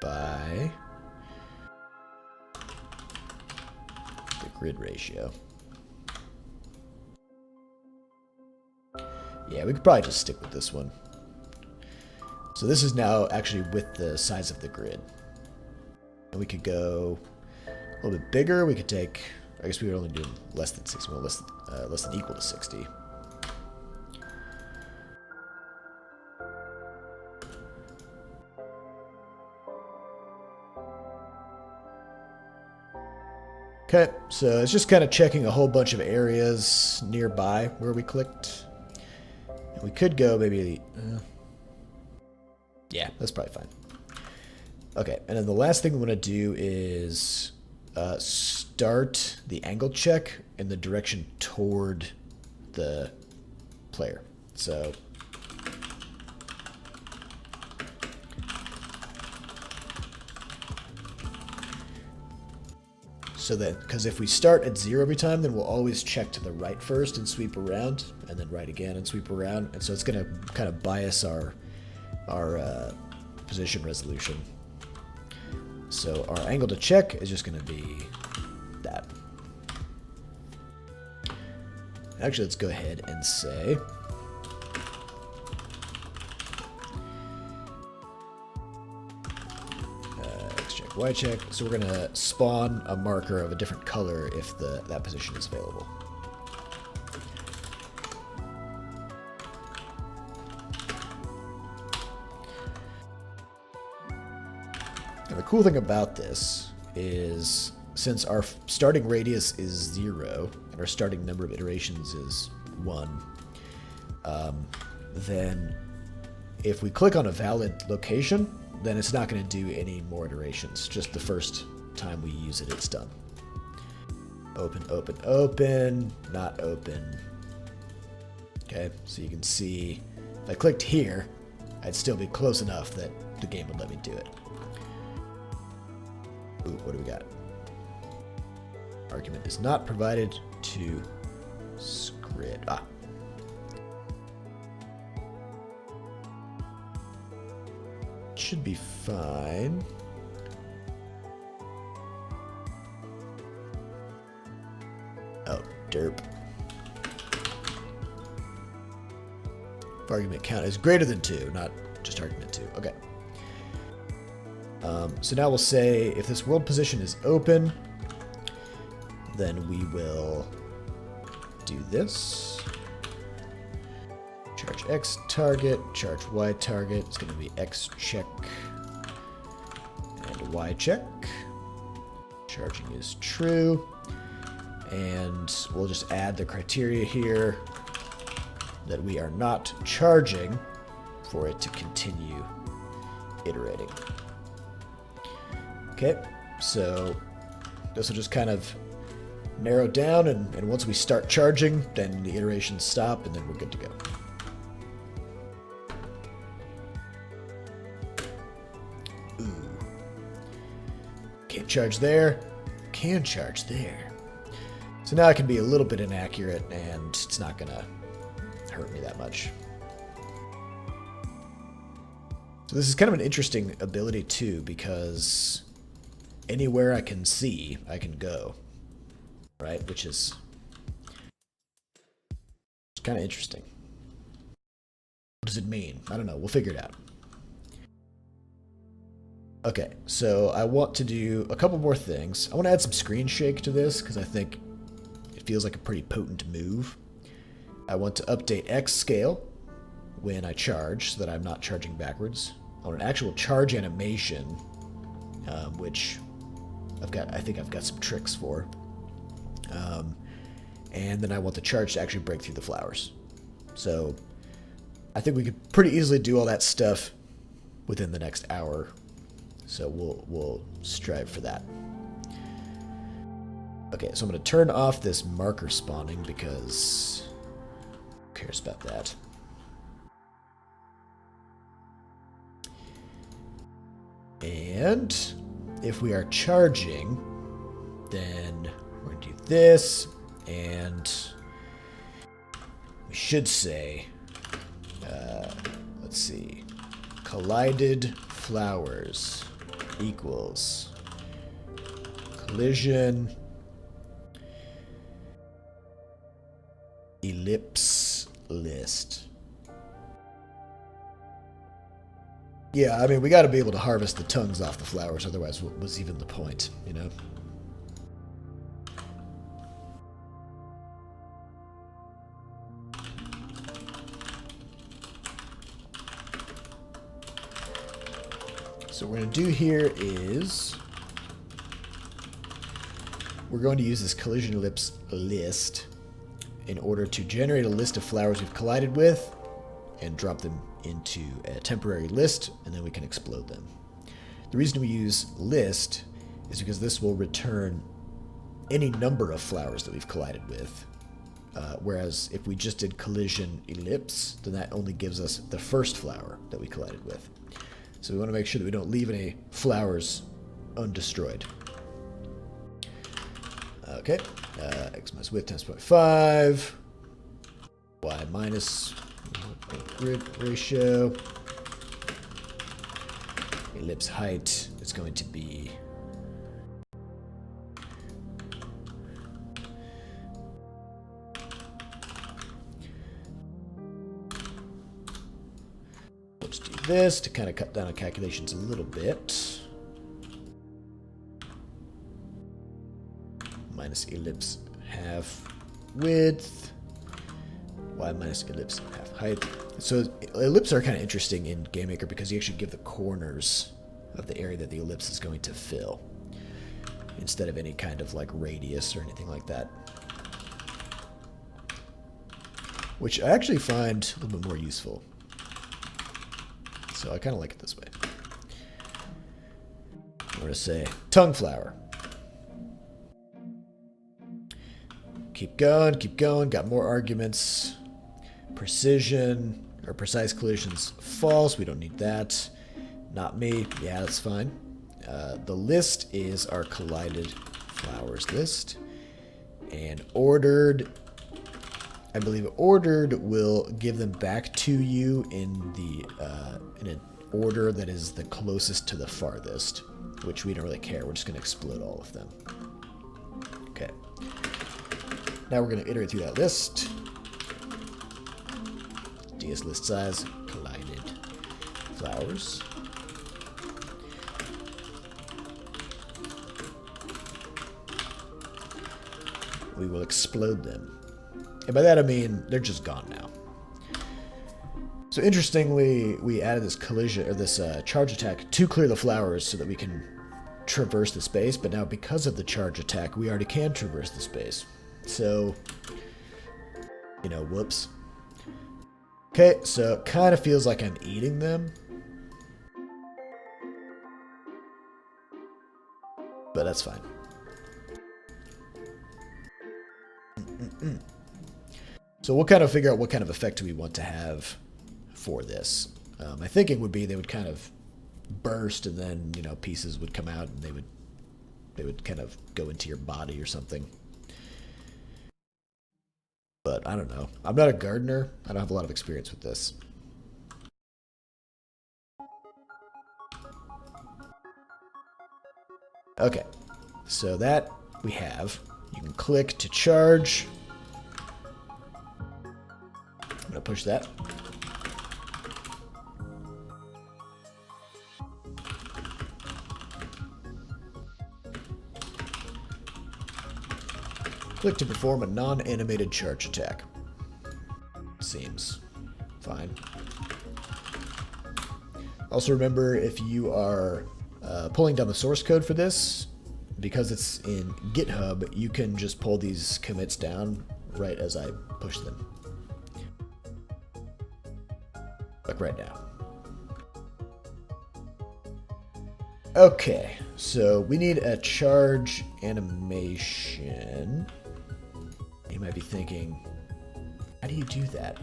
by the grid ratio. Yeah, we could probably just stick with this one. So this is now actually with the size of the grid. And we could go a little bit bigger. We could take, I guess we would only do less than 60, well, less than equal to 60. Okay, so it's just kind of checking a whole bunch of areas nearby where we clicked. And we could go maybe... yeah, that's probably fine. Okay, and then the last thing we want to do is start the angle check in the direction toward the player. So that, because if we start at 0 every time, then we'll always check to the right first and sweep around, and then right again and sweep around. And so it's going to kind of bias our position resolution. So our angle to check is just going to be that. Actually, let's go ahead and say... Y check. So we're going to spawn a marker of a different color if that position is available. And the cool thing about this is, since our starting radius is 0 and our starting number of iterations is 1, then if we click on a valid location, then it's not going to do any more iterations. Just the first time we use it, it's done. Open, open, open, not open. Okay, so you can see if I clicked here, I'd still be close enough that the game would let me do it. Ooh, what do we got? Argument is not provided to script. Ah. Should be fine. Oh, derp. If argument count is greater than 2, not just argument 2. Okay. So now we'll say if this world position is open, then we will do this. Charge X target, charge Y target. It's going to be X check and Y check. Charging is true. And we'll just add the criteria here that we are not charging for it to continue iterating. Okay, so this will just kind of narrow down, and once we start charging, then the iterations stop, and then we're good to go. Ooh. Can't charge there. Can charge there. So now I can be a little bit inaccurate, and it's not going to hurt me that much. So this is kind of an interesting ability too, because anywhere I can see, I can go, right? Which is kind of interesting. What does it mean? I don't know. We'll figure it out. Okay, so I want to do a couple more things. I want to add some screen shake to this because I think it feels like a pretty potent move. I want to update X scale when I charge so that I'm not charging backwards. I want an actual charge animation, which I think I've got some tricks for. And then I want the charge to actually break through the flowers. So I think we could pretty easily do all that stuff within the next hour. So we'll strive for that. Okay, so I'm going to turn off this marker spawning because who cares about that? And if we are charging, then we're going to do this, and we should say, let's see, collided flowers equals collision ellipse list. Yeah, I mean, we got to be able to harvest the tongues off the flowers, otherwise what was even the point, you know? So what we're going to do here is we're going to use this collision ellipse list in order to generate a list of flowers we've collided with and drop them into a temporary list, and then we can explode them. The reason we use list is because this will return any number of flowers that we've collided with, whereas if we just did collision ellipse, then that only gives us the first flower that we collided with. So we want to make sure that we don't leave any flowers undestroyed. Okay, x minus width times 0.5, y minus grid ratio, ellipse height is going to be let's do this to kind of cut down on calculations a little bit. Minus ellipse half width, y minus ellipse half height. So ellipses are kind of interesting in GameMaker because you actually give the corners of the area that the ellipse is going to fill instead of any kind of like radius or anything like that, which I actually find a little bit more useful. So I kind of like it this way. I'm going to say tongue flower. Keep going, got more arguments. Precision, or precise collisions, false, we don't need that. Not me, yeah, that's fine. The list is our collided flowers list. And ordered, I believe ordered will give them back to you in an order that is the closest to the farthest, which we don't really care, we're just going to explode all of them. Okay. Now we're going to iterate through that list. DS list size, collided flowers. We will explode them. And by that I mean they're just gone now. So interestingly, we added this collision or this charge attack to clear the flowers so that we can traverse the space. But now because of the charge attack, we already can traverse the space. So, you know, whoops. Okay, so it kind of feels like I'm eating them. But that's fine. So we'll kind of figure out what kind of effect we want to have for this. My thinking would be they would kind of burst and then, you know, pieces would come out and they would kind of go into your body or something. But I don't know. I'm not a gardener. I don't have a lot of experience with this. Okay, so that we have. You can click to charge. I'm going to push that. Click to perform a non-animated charge attack. Seems fine. Also remember, if you are pulling down the source code for this, because it's in GitHub, you can just pull these commits down right as I push them. Like right now. Okay, so we need a charge animation. You might be thinking, how do you do that?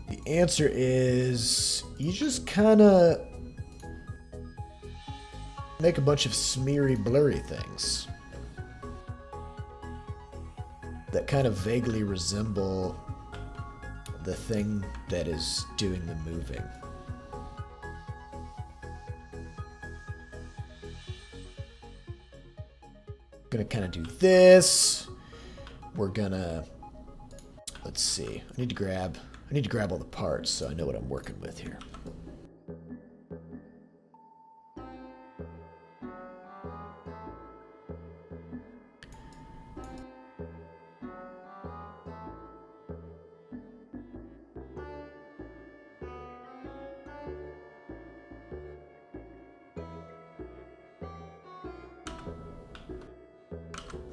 The answer is you just kind of make a bunch of smeary, blurry things that kind of vaguely resemble the thing that is doing the moving. Gonna kind of do this. We're gonna, let's see. I need to grab all the parts so I know what I'm working with here.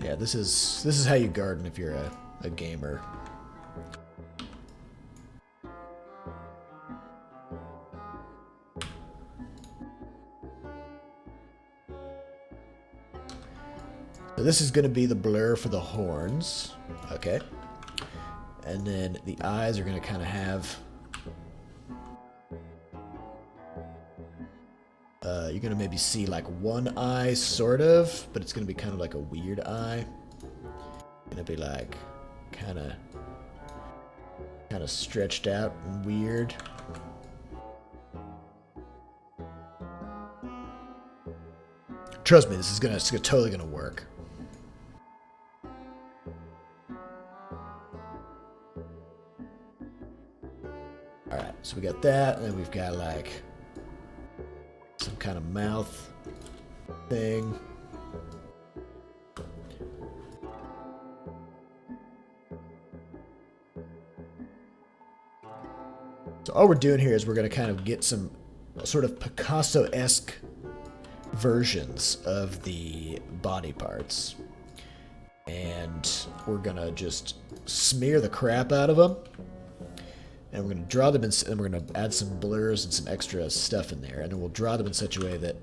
Yeah, this is how you garden if you're a gamer. So this is going to be the blur for the horns. Okay. And then the eyes are going to kind of have... you're going to maybe see like one eye, sort of, but it's going to be kind of like a weird eye. Going to be like kind of stretched out and weird. Trust me, it's totally going to work. Alright, so we got that, and then we've got like some kind of mouth thing. So all we're doing here is we're going to kind of get some sort of Picasso-esque versions of the body parts. And we're going to just smear the crap out of them. And we're going to draw them in, and we're going to add some blurs and some extra stuff in there. And then we'll draw them in such a way that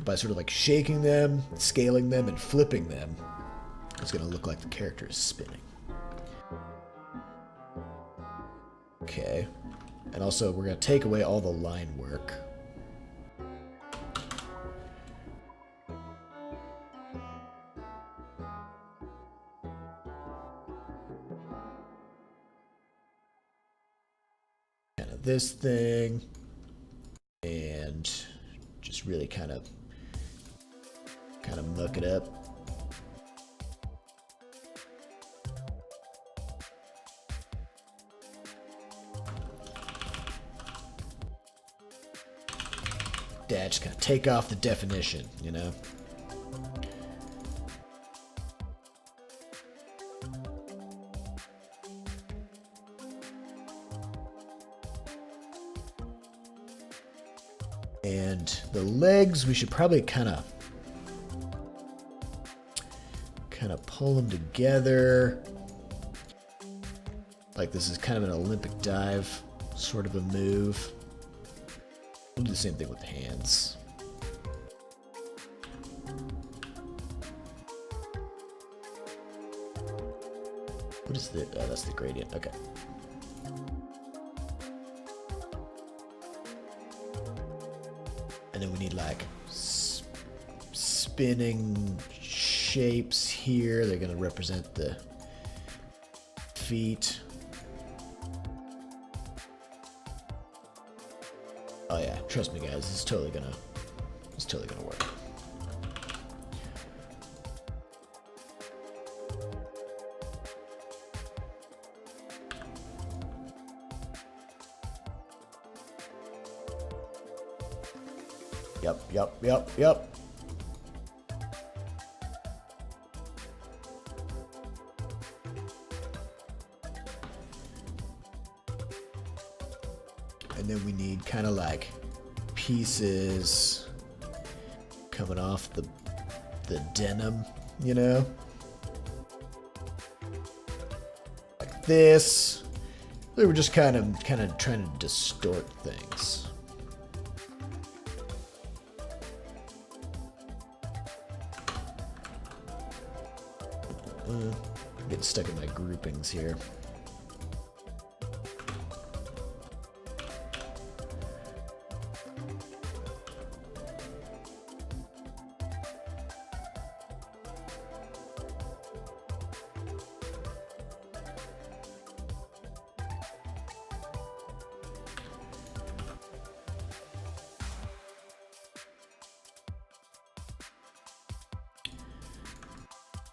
by sort of like shaking them, scaling them, and flipping them, it's going to look like the character is spinning. Okay. And also, we're going to take away all the line work. This thing, and just really kind of muck it up. Dad, just kind of take off the definition, you know. And the legs, we should probably kind of pull them together. Like this is kind of an Olympic dive sort of a move. We'll do the same thing with the hands. What is the, oh, that's the gradient, okay. And then we need like spinning shapes here. They're gonna represent the feet. Oh yeah, trust me guys, this is totally gonna work. Yep. And then we need kind of like pieces coming off the denim, you know? Like this. They were just kind of trying to distort things. I'm getting stuck in my groupings here.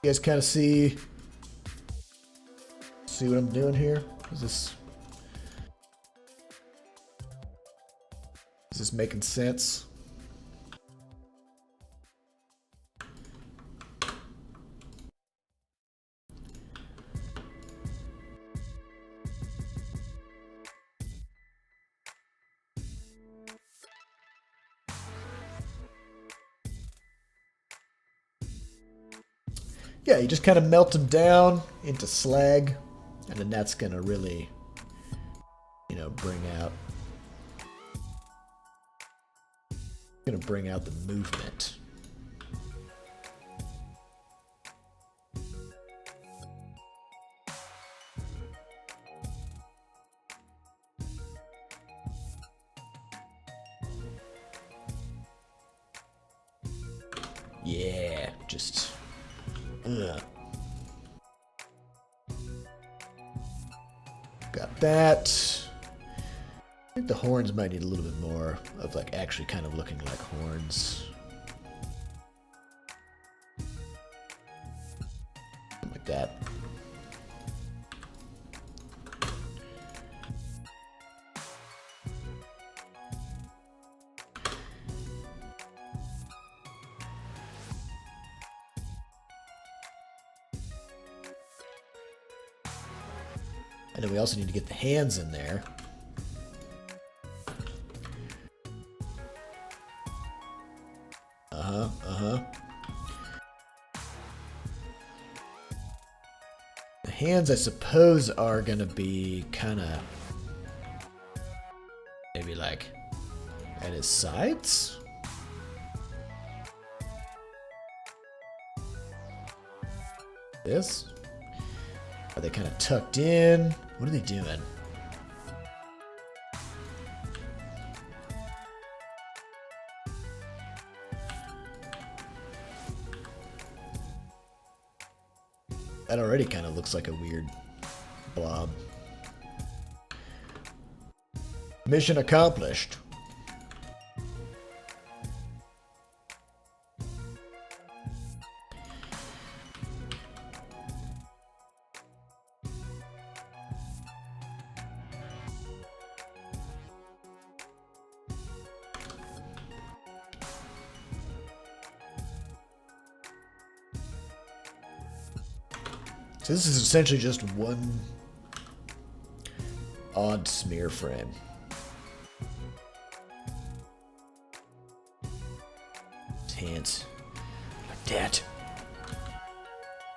You guys kind of see what I'm doing here? Is this making sense? Yeah, you just kind of melt them down into slag, and then that's going to really, you know, bring out the movement. Yeah, just got that. I think the horns might need a little bit more of like actually kind of looking like horns. Something like that. And then we also need to get the hands in there. The hands, I suppose, are gonna be kind of maybe like at his sides. This? Are they kind of tucked in? What are they doing? That already kind of looks like a weird blob. Mission accomplished. So this is essentially just one odd smear frame. hands. Like that.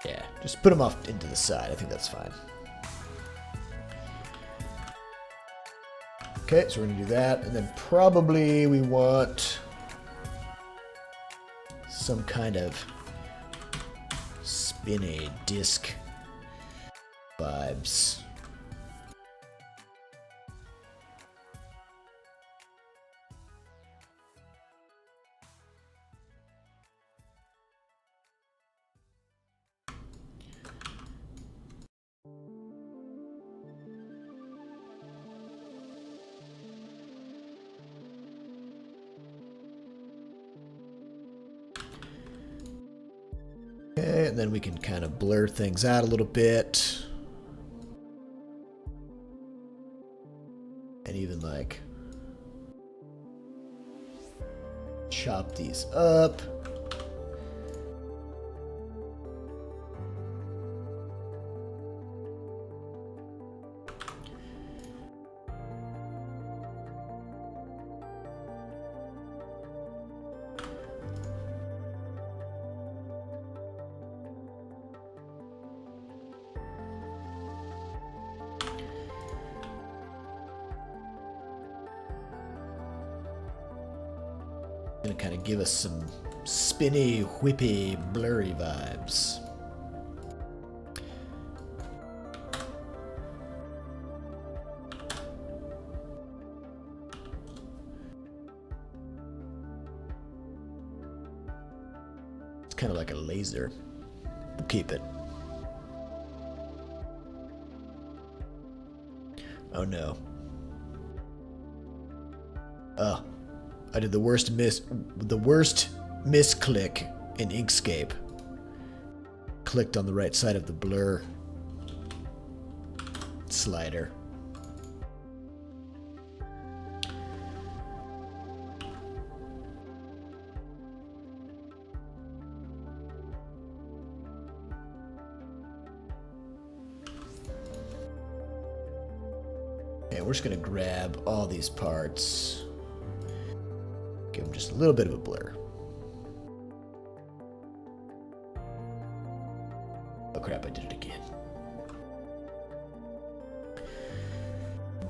Yeah, just put them off into the side. I think that's fine. Okay, so we're going to do that. And then probably we want some kind of spinny disc vibes. Okay, and then we can kind of blur things out a little bit. And even like chop these up. Gonna kind of give us some spinny, whippy, blurry vibes. It's kind of like a laser. We'll keep it. Oh no. Oh. I did the worst misclick in Inkscape. Clicked on the right side of the blur slider. Okay, we're just gonna grab all these parts. Give them just a little bit of a blur. Oh crap, I did it again.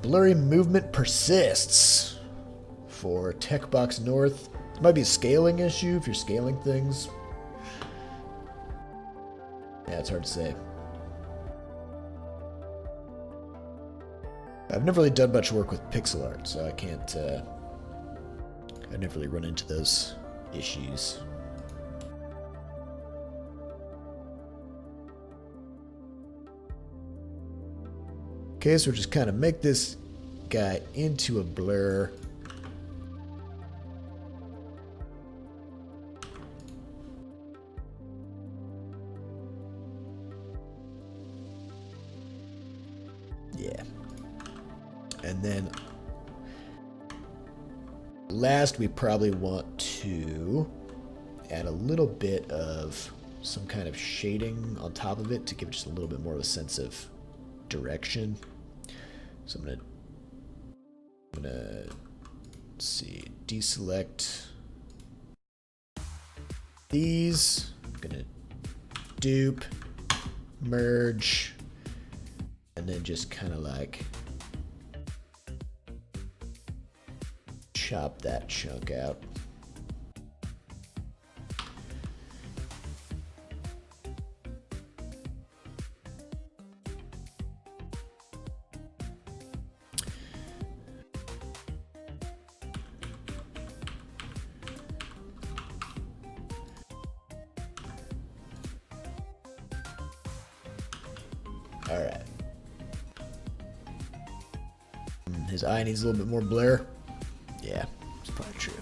Blurry movement persists for Tech Box North. It might be a scaling issue if you're scaling things. Yeah, it's hard to say. I've never really done much work with pixel art, so I can't... I never really run into those issues. Okay, so we're just kind of make this guy into a blur. Yeah. And then last, we probably want to add a little bit of some kind of shading on top of it to give it just a little bit more of a sense of direction. So I'm gonna let's see, deselect these. I'm gonna dupe, merge, and then just kind of like chop that chunk out. All right. His eye needs a little bit more blur. Yeah, it's probably true.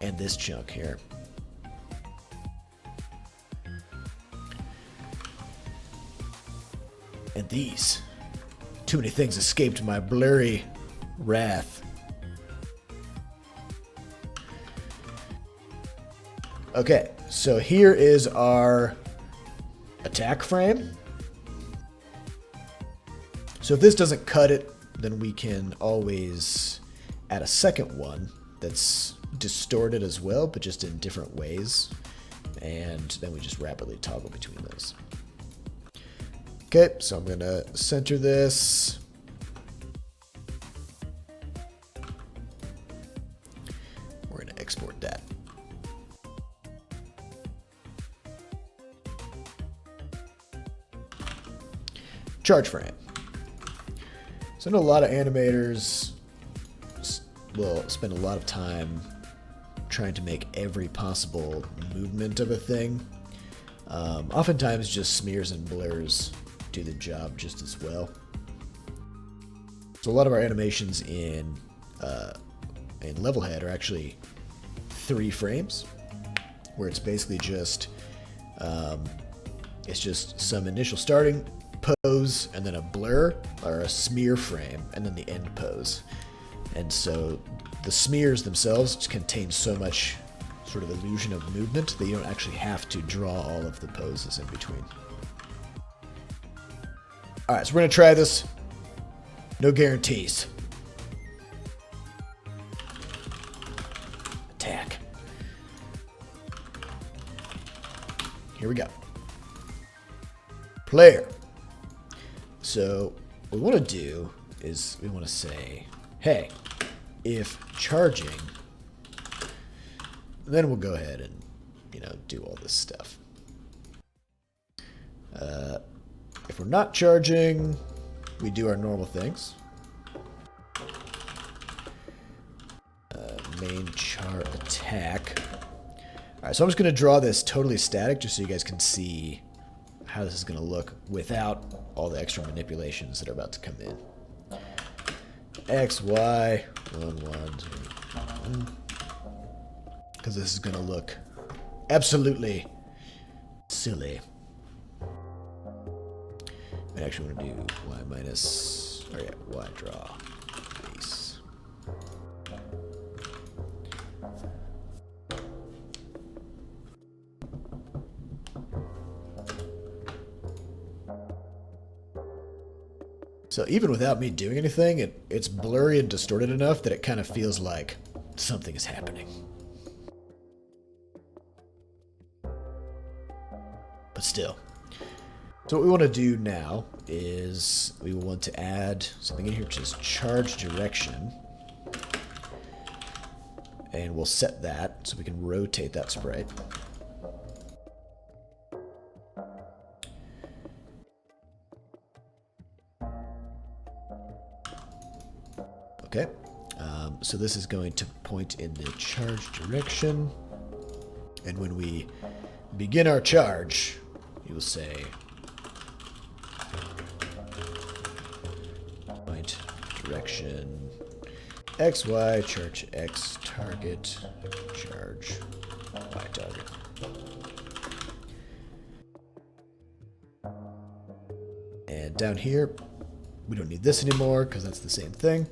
And this chunk here. And these. Too many things escaped my blurry wrath. Okay, so here is our attack frame. So if this doesn't cut it, then we can always add a second one that's distorted as well, but just in different ways. And then we just rapidly toggle between those. Okay, so I'm going to center this. We're going to export that. Charge frame. So I know a lot of animators will spend a lot of time trying to make every possible movement of a thing. Oftentimes just smears and blurs do the job just as well. So a lot of our animations in level head are actually 3 frames, where it's basically just some initial starting pose and then a blur or a smear frame and then the end pose. And so the smears themselves contain so much sort of illusion of movement that you don't actually have to draw all of the poses in between. All right, so we're going to try this. No guarantees. Attack. Here we go. Player. So what we want to do is we want to say, hey, if charging, then we'll go ahead and, do all this stuff. If we're not charging, we do our normal things. Main char attack. All right, so I'm just going to draw this totally static just so you guys can see how this is going to look without all the extra manipulations that are about to come in. X, Y, 1, 1, 0, 1. Because this is going to look absolutely silly. I actually want to do Y minus, or yeah, Y draw base. So even without me doing anything, it's blurry and distorted enough that it kind of feels like something is happening. But still. So what we want to do now is we want to add something in here, which is charge direction. And we'll set that so we can rotate that sprite. Okay, so this is going to point in the charge direction. And when we begin our charge, you will say point direction X, Y, charge X, target, charge Y target. And down here, we don't need this anymore because that's the same thing.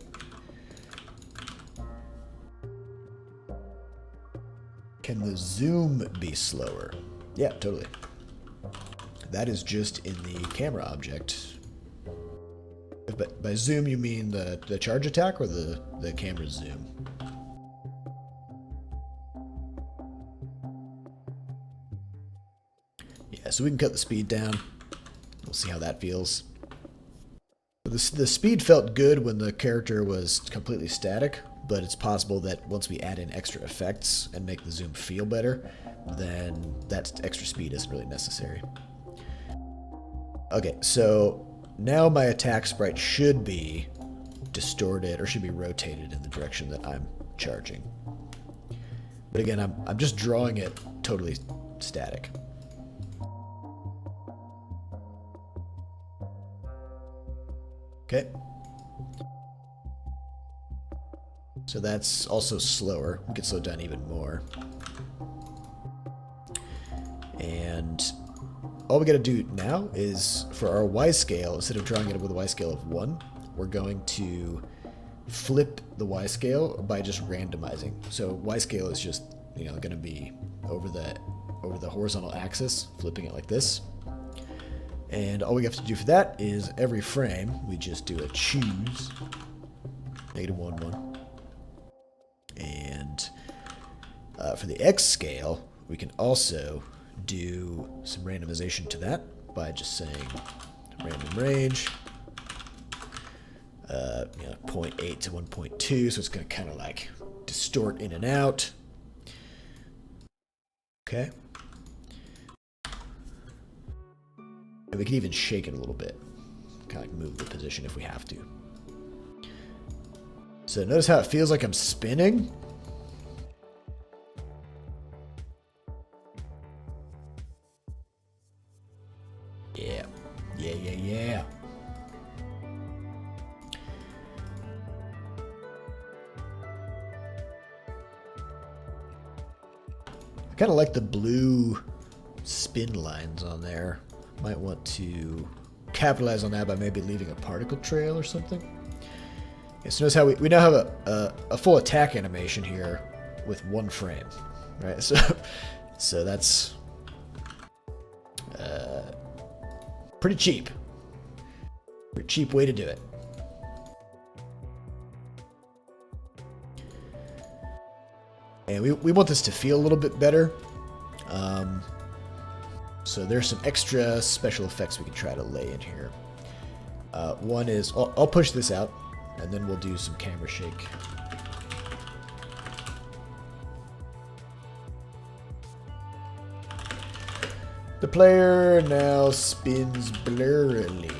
Can the zoom be slower? Yeah, totally. That is just in the camera object. But by zoom, you mean the charge attack or the camera zoom? Yeah, so we can cut the speed down. We'll see how that feels. The speed felt good when the character was completely static, but it's possible that once we add in extra effects and make the zoom feel better, then that extra speed isn't really necessary. Okay, so now my attack sprite should be distorted or should be rotated in the direction that I'm charging. But again, I'm just drawing it totally static. Okay. So that's also slower. We can slow it down even more. And all we got to do now is for our Y scale, instead of drawing it with a Y scale of 1, we're going to flip the Y scale by just randomizing. So Y scale is just, going to be over the horizontal axis, flipping it like this. And all we have to do for that is every frame, we just do a choose, -1, 1. And For the X scale, we can also do some randomization to that by just saying random range, 0.8 to 1.2, so it's going to kind of like distort in and out. Okay. And we can even shake it a little bit. Kind of like move the position if we have to. So notice how it feels like I'm spinning. Yeah. Yeah. I kind of like the blue spin lines on there. Might want to capitalize on that by maybe leaving a particle trail or something. Okay, so notice how we now have a full attack animation here with one frame, right? So that's pretty cheap. Pretty cheap way to do it. And we want this to feel a little bit better. So there's some extra special effects we can try to lay in here. One is, I'll push this out, and then we'll do some camera shake. The player now spins blurrily.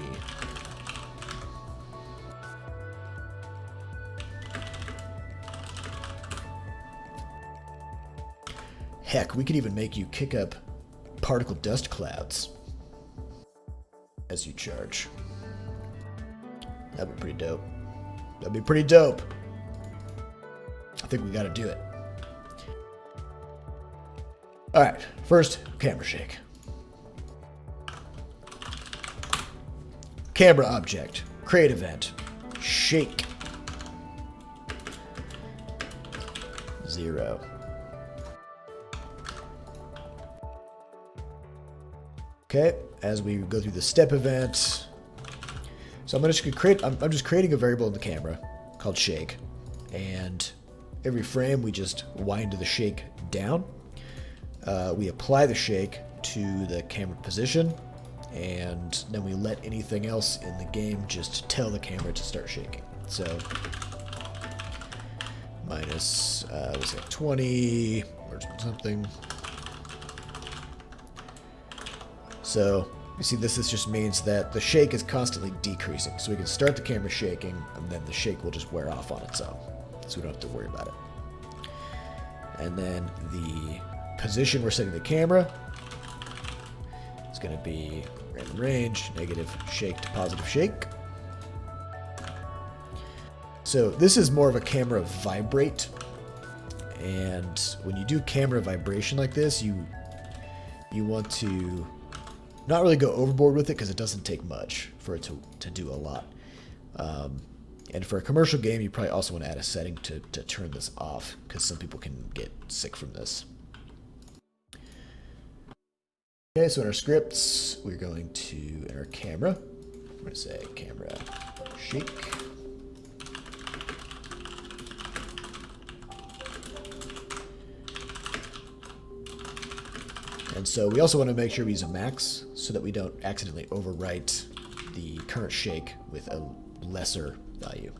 Heck, we could even make you kick up particle dust clouds as you charge. That'd be pretty dope. That'd be pretty dope. I think we gotta do it. Alright, first, camera shake. Camera object. Create event. Shake. 0. Okay, as we go through the step event. So I'm just creating a variable in the camera called shake. And every frame we just wind the shake down. We apply the shake to the camera position. And then we let anything else in the game just tell the camera to start shaking. So minus, let's say 20 or something. So you see this just means that the shake is constantly decreasing. So we can start the camera shaking and then the shake will just wear off on its own. So we don't have to worry about it. And then the position we're setting the camera is going to be random range, negative shake to positive shake. So this is more of a camera vibrate. And when you do camera vibration like this, you want to not really go overboard with it because it doesn't take much for it to do a lot. And for a commercial game, you probably also want to add a setting to turn this off because some people can get sick from this. Okay, so in our scripts, we're going to, in our camera, we're going to say camera shake. And so we also want to make sure we use a max so that we don't accidentally overwrite the current shake with a lesser value.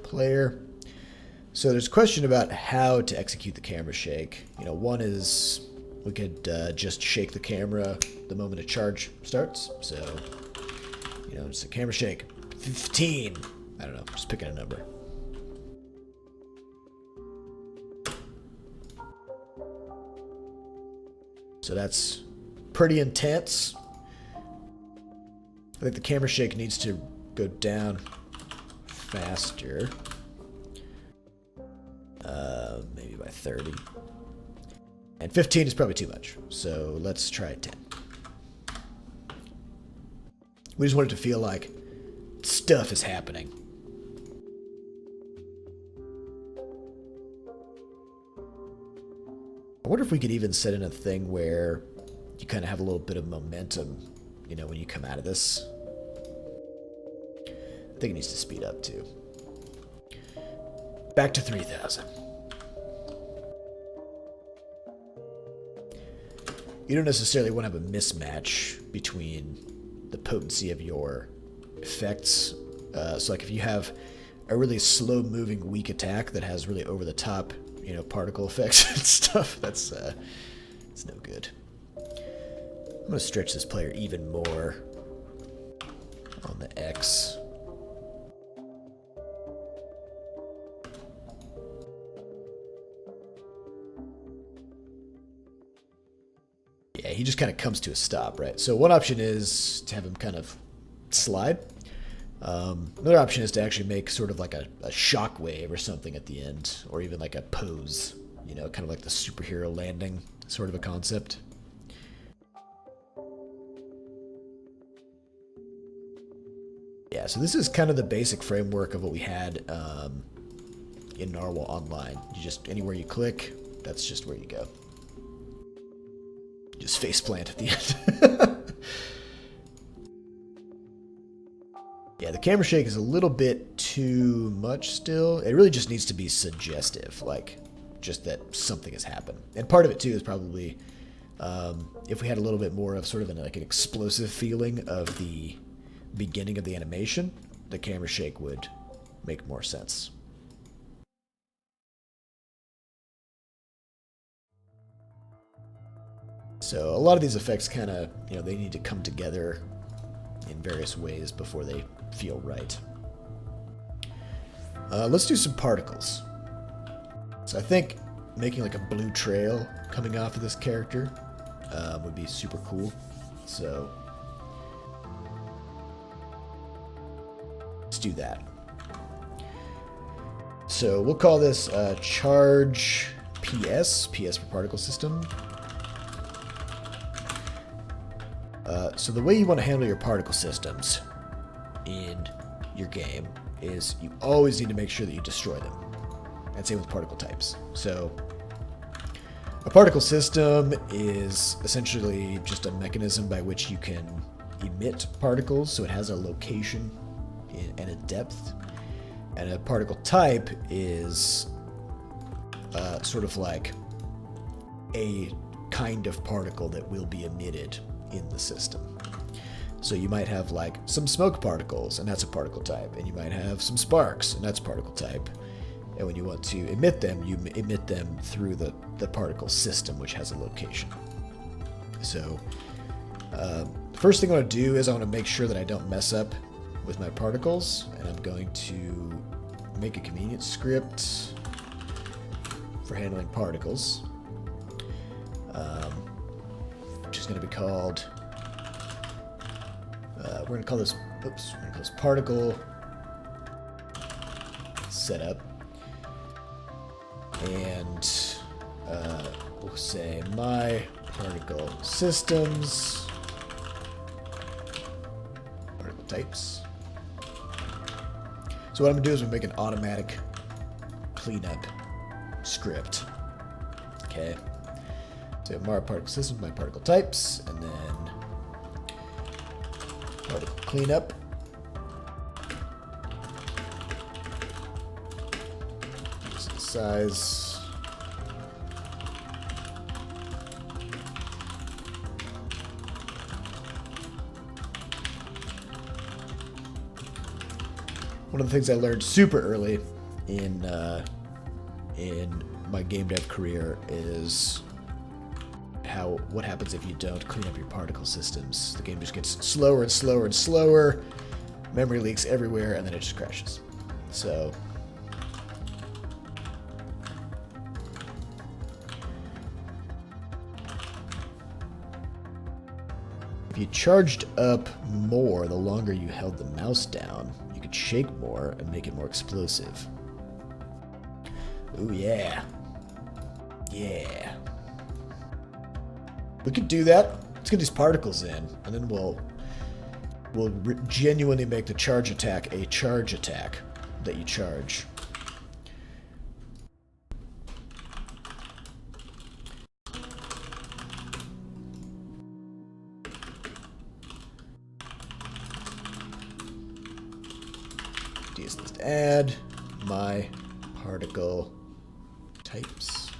Player. So there's a question about how to execute the camera shake. One is we could just shake the camera the moment a charge starts. So, just a camera shake. 15. I don't know, just picking a number. So that's pretty intense. I think the camera shake needs to go down faster. Maybe by 30. And 15 is probably too much. So let's try 10. We just want it to feel like stuff is happening. I wonder if we could even set in a thing where you kind of have a little bit of momentum. you know, when you come out of this. I think it needs to speed up too. Back to 3000. You don't necessarily want to have a mismatch between the potency of your effects. So like if you have a really slow moving weak attack that has really over the top, you know, particle effects and stuff, that's it's no good. I'm going to stretch this player even more on the X. Yeah, he just kind of comes to a stop, right? So one option is to have him kind of slide. Another option is to actually make sort of like a shock wave or something at the end, or even like a pose, you know, kind of like the superhero landing sort of a concept. Yeah, so this is kind of the basic framework of what we had in Narwhal Online. You just, anywhere you click, that's just where you go. Just faceplant at the end. Yeah, the camera shake is a little bit too much still. It really just needs to be suggestive, like just that something has happened. And part of it too is probably if we had a little bit more of sort of an explosive feeling of the beginning of the animation, the camera shake would make more sense. So a lot of these effects kind of, you know, they need to come together in various ways before they feel right. Let's do some particles. So I think making like a blue trail coming off of this character would be super cool. So let's do that. So we'll call this charge PS for particle system. So the way you want to handle your particle systems in your game is you always need to make sure that you destroy them. And same with particle types. So a particle system is essentially just a mechanism by which you can emit particles, so it has a location and a depth. And a particle type is sort of like a kind of particle that will be emitted in the system. So you might have like some smoke particles, and that's a particle type, and you might have some sparks, and that's particle type. And when you want to emit them, you emit them through the particle system, which has a location. So the first thing I want to do is I want to make sure that I don't mess up with my particles, and I'm going to make a convenience script for handling particles, which is going to be called, we're going to call this, particle setup, and we'll say my particle systems, particle types. So what I'm going to do is I'm going to make an automatic cleanup script. Okay. So my particle systems, my particle types, and then particle cleanup. Size. One of the things I learned super early in my game dev career is what happens if you don't clean up your particle systems. The game just gets slower and slower and slower, memory leaks everywhere, and then it just crashes. So if you charged up more the longer you held the mouse down, you could shake more and make it more explosive. Ooh, yeah. Yeah. We could do that. Let's get these particles in, and then we'll genuinely make the charge attack a charge attack that you charge. case list add my particle types.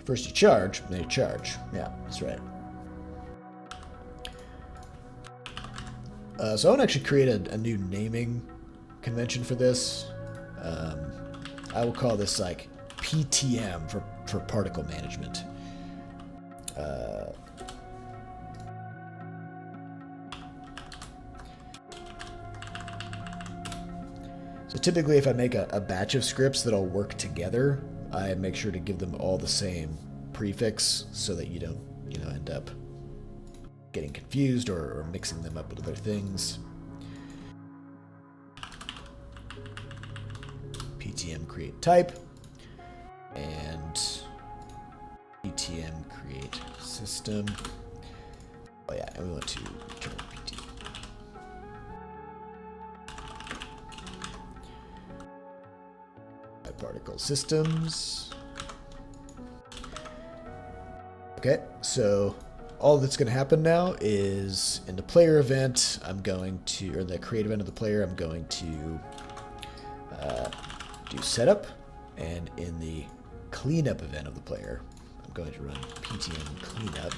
First you charge, then you charge. Yeah, that's right. So I want to actually create a new naming convention for this. I will call this like PTM for particle management. So typically if I make a batch of scripts that all work together, I make sure to give them all the same prefix so that you don't, end up getting confused or mixing them up with other things. PTM create type and PTM create system. Oh yeah, and we want to return PTM. Particle systems. Okay, so all that's going to happen now is in the player event, I'm going to, or the create event of the player, I'm going to do setup, and in the cleanup event of the player, I'm going to run PTM cleanup.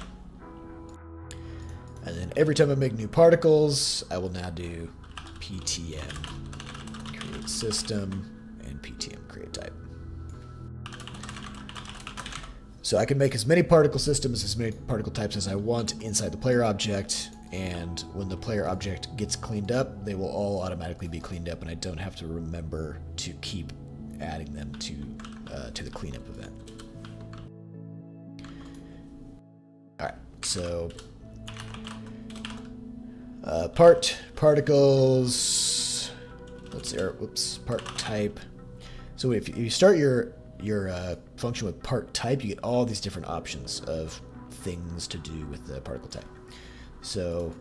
And then every time I make new particles, I will now do PTM create system and PTM create type. So I can make as many particle systems, as many particle types as I want inside the player object, and when the player object gets cleaned up, they will all automatically be cleaned up, and I don't have to remember to keep adding them to the cleanup event. All right, so particles. Let's see. Whoops, part type. So if you start your function with part type, you get all these different options of things to do with the particle type. So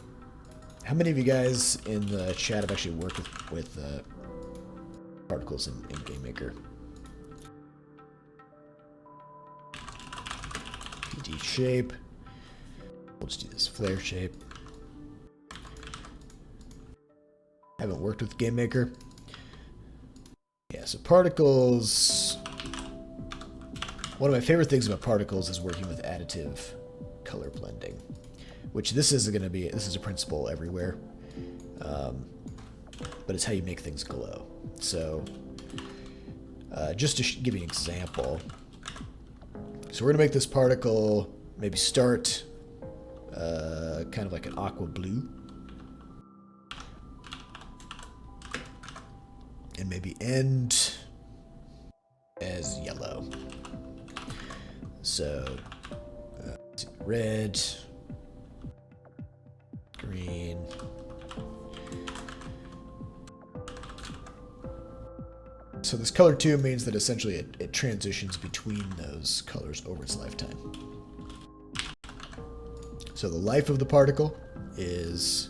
how many of you guys in the chat have actually worked with particles in GameMaker? PD shape. We'll just do this flare shape. Haven't worked with GameMaker. Yeah, so particles. One of my favorite things about particles is working with additive color blending, which this is a principle everywhere, but it's how you make things glow. So just to give you an example, so we're gonna make this particle maybe start kind of like an aqua blue, and maybe end as yellow. So red, green, so this color 2 means that essentially it transitions between those colors over its lifetime. So the life of the particle is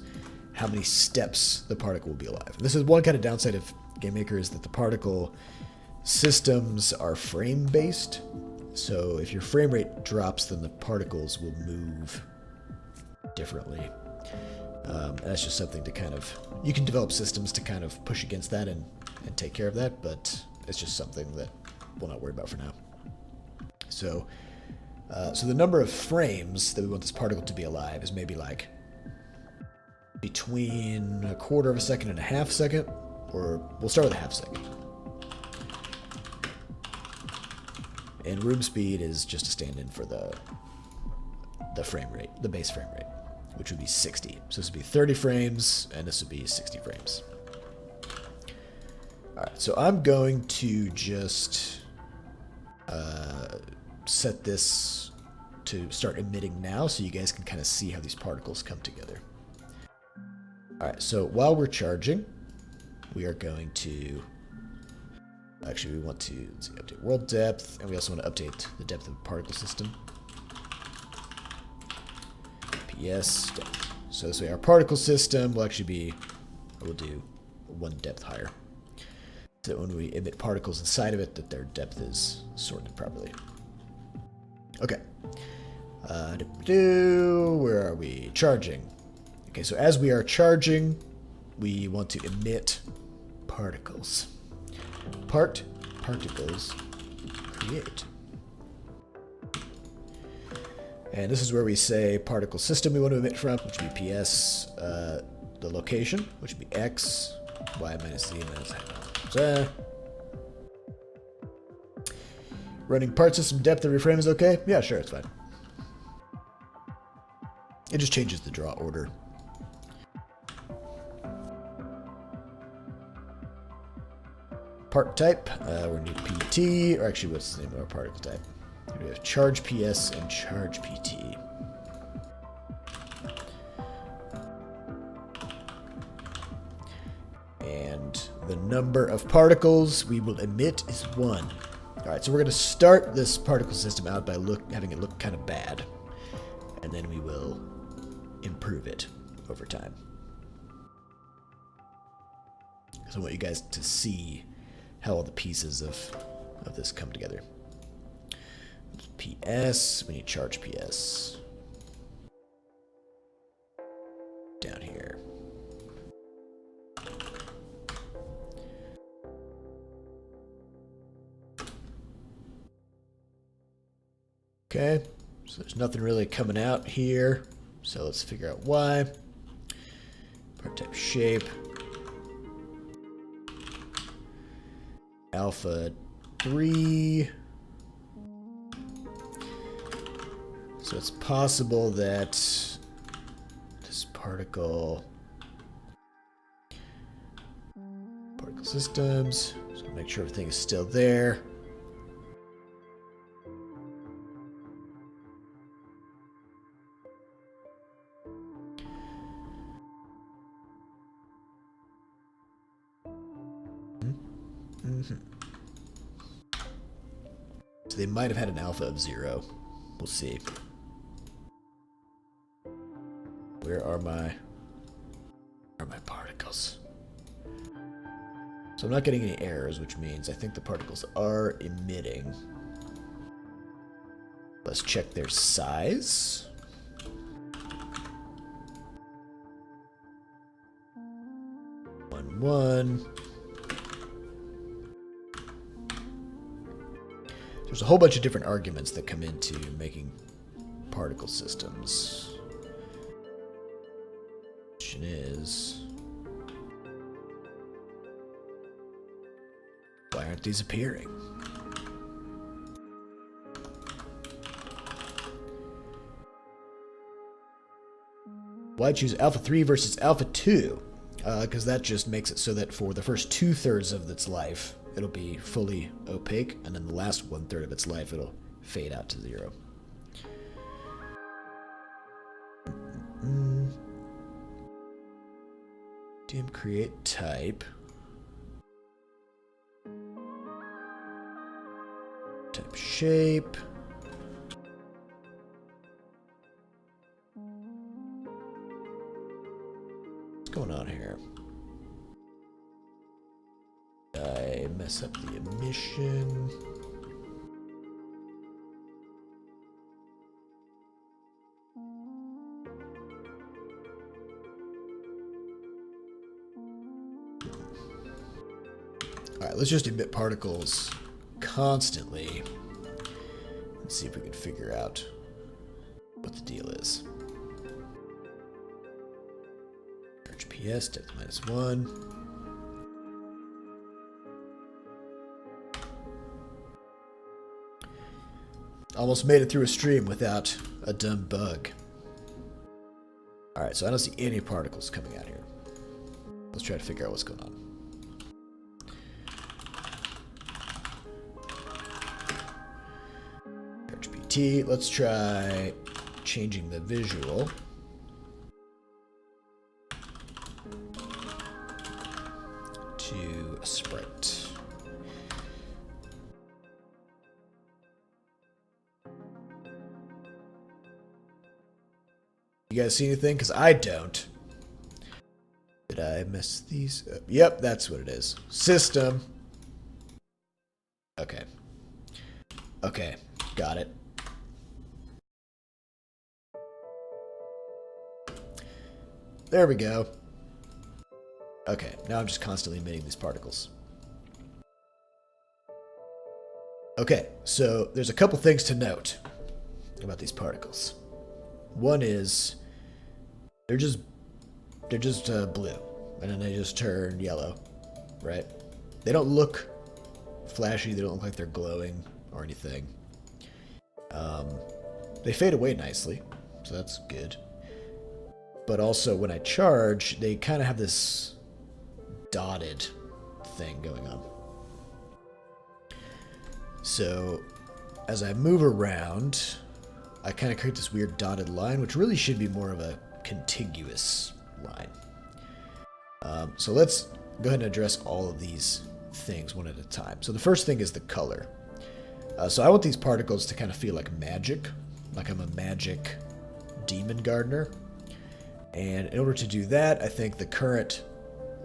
how many steps the particle will be alive. And this is one kind of downside of GameMaker, is that the particle systems are frame-based. So if your frame rate drops, then the particles will move differently. And that's just something to kind of, you can develop systems to kind of push against that and take care of that, but it's just something that we'll not worry about for now. So, so the number of frames that we want this particle to be alive is maybe like between 1/4 of a second and a half second, or we'll start with a half second. And room speed is just a stand-in for the frame rate, the base frame rate, which would be 60. So this would be 30 frames, and this would be 60 frames. All right, so I'm going to just set this to start emitting now, so you guys can kind of see how these particles come together. All right, so while we're charging, we are going to, actually we want to, let's see, update world depth, and we also want to update the depth of the particle system. PS depth. So this way our particle system will actually be, we'll do 1 depth higher. So when we emit particles inside of it, that their depth is sorted properly. Okay. Where are we? Charging. Okay, so as we are charging, we want to emit particles. Particles create. And this is where we say particle system we want to emit from, which would be PS, the location, which would be X, Y minus Z minus Z. Running part system depth every frame is okay? Yeah, sure, it's fine. It just changes the draw order. Part type, we're going to do PT, or actually what's the name of our particle type? We have charge PS and charge PT. And the number of particles we will emit is 1. Alright, so we're going to start this particle system out by having it look kind of bad. And then we will improve it over time. So I want you guys to see how all the pieces of this come together. PS, we need charge PS. Down here. Okay, so there's nothing really coming out here. So let's figure out why. Part type shape. Alpha 3. So it's possible that this particle systems, so make sure everything is still there. So they might have had an alpha of 0. We'll see. Where are my particles? So I'm not getting any errors, which means I think the particles are emitting. Let's check their size. One. There's a whole bunch of different arguments that come into making particle systems. Question is, why aren't these appearing? Why choose alpha 3 versus alpha 2? Because that just makes it so that for the first 2/3 of its life, it'll be fully opaque, and then the last 1/3 of its life, it'll fade out to 0. Dim create type. Type shape. What's going on here? I mess up the emission. Alright, let's just emit particles constantly. Let's see if we can figure out what the deal is. Charge PS, depth -1. Almost made it through a stream without a dumb bug. Alright, so I don't see any particles coming out here. Let's try to figure out what's going on. Charge PT. Let's try changing the visual. To a sprite. You guys see anything? Because I don't. Did I mess these up? Yep, that's what it is. System. Okay. Okay, got it. There we go. Okay, now I'm just constantly emitting these particles. Okay, so there's a couple things to note about these particles. One is they're just blue, and then they just turn yellow, right? They don't look flashy. They don't look like they're glowing or anything. They fade away nicely, so that's good. But also, when I charge, they kind of have this dotted thing going on. So, as I move around, I kind of create this weird dotted line, which really should be more of a contiguous line. So let's go ahead and address all of these things one at a time. So the first thing is the color. So I want these particles to kind of feel like magic, like I'm a magic demon gardener. And in order to do that, I think the current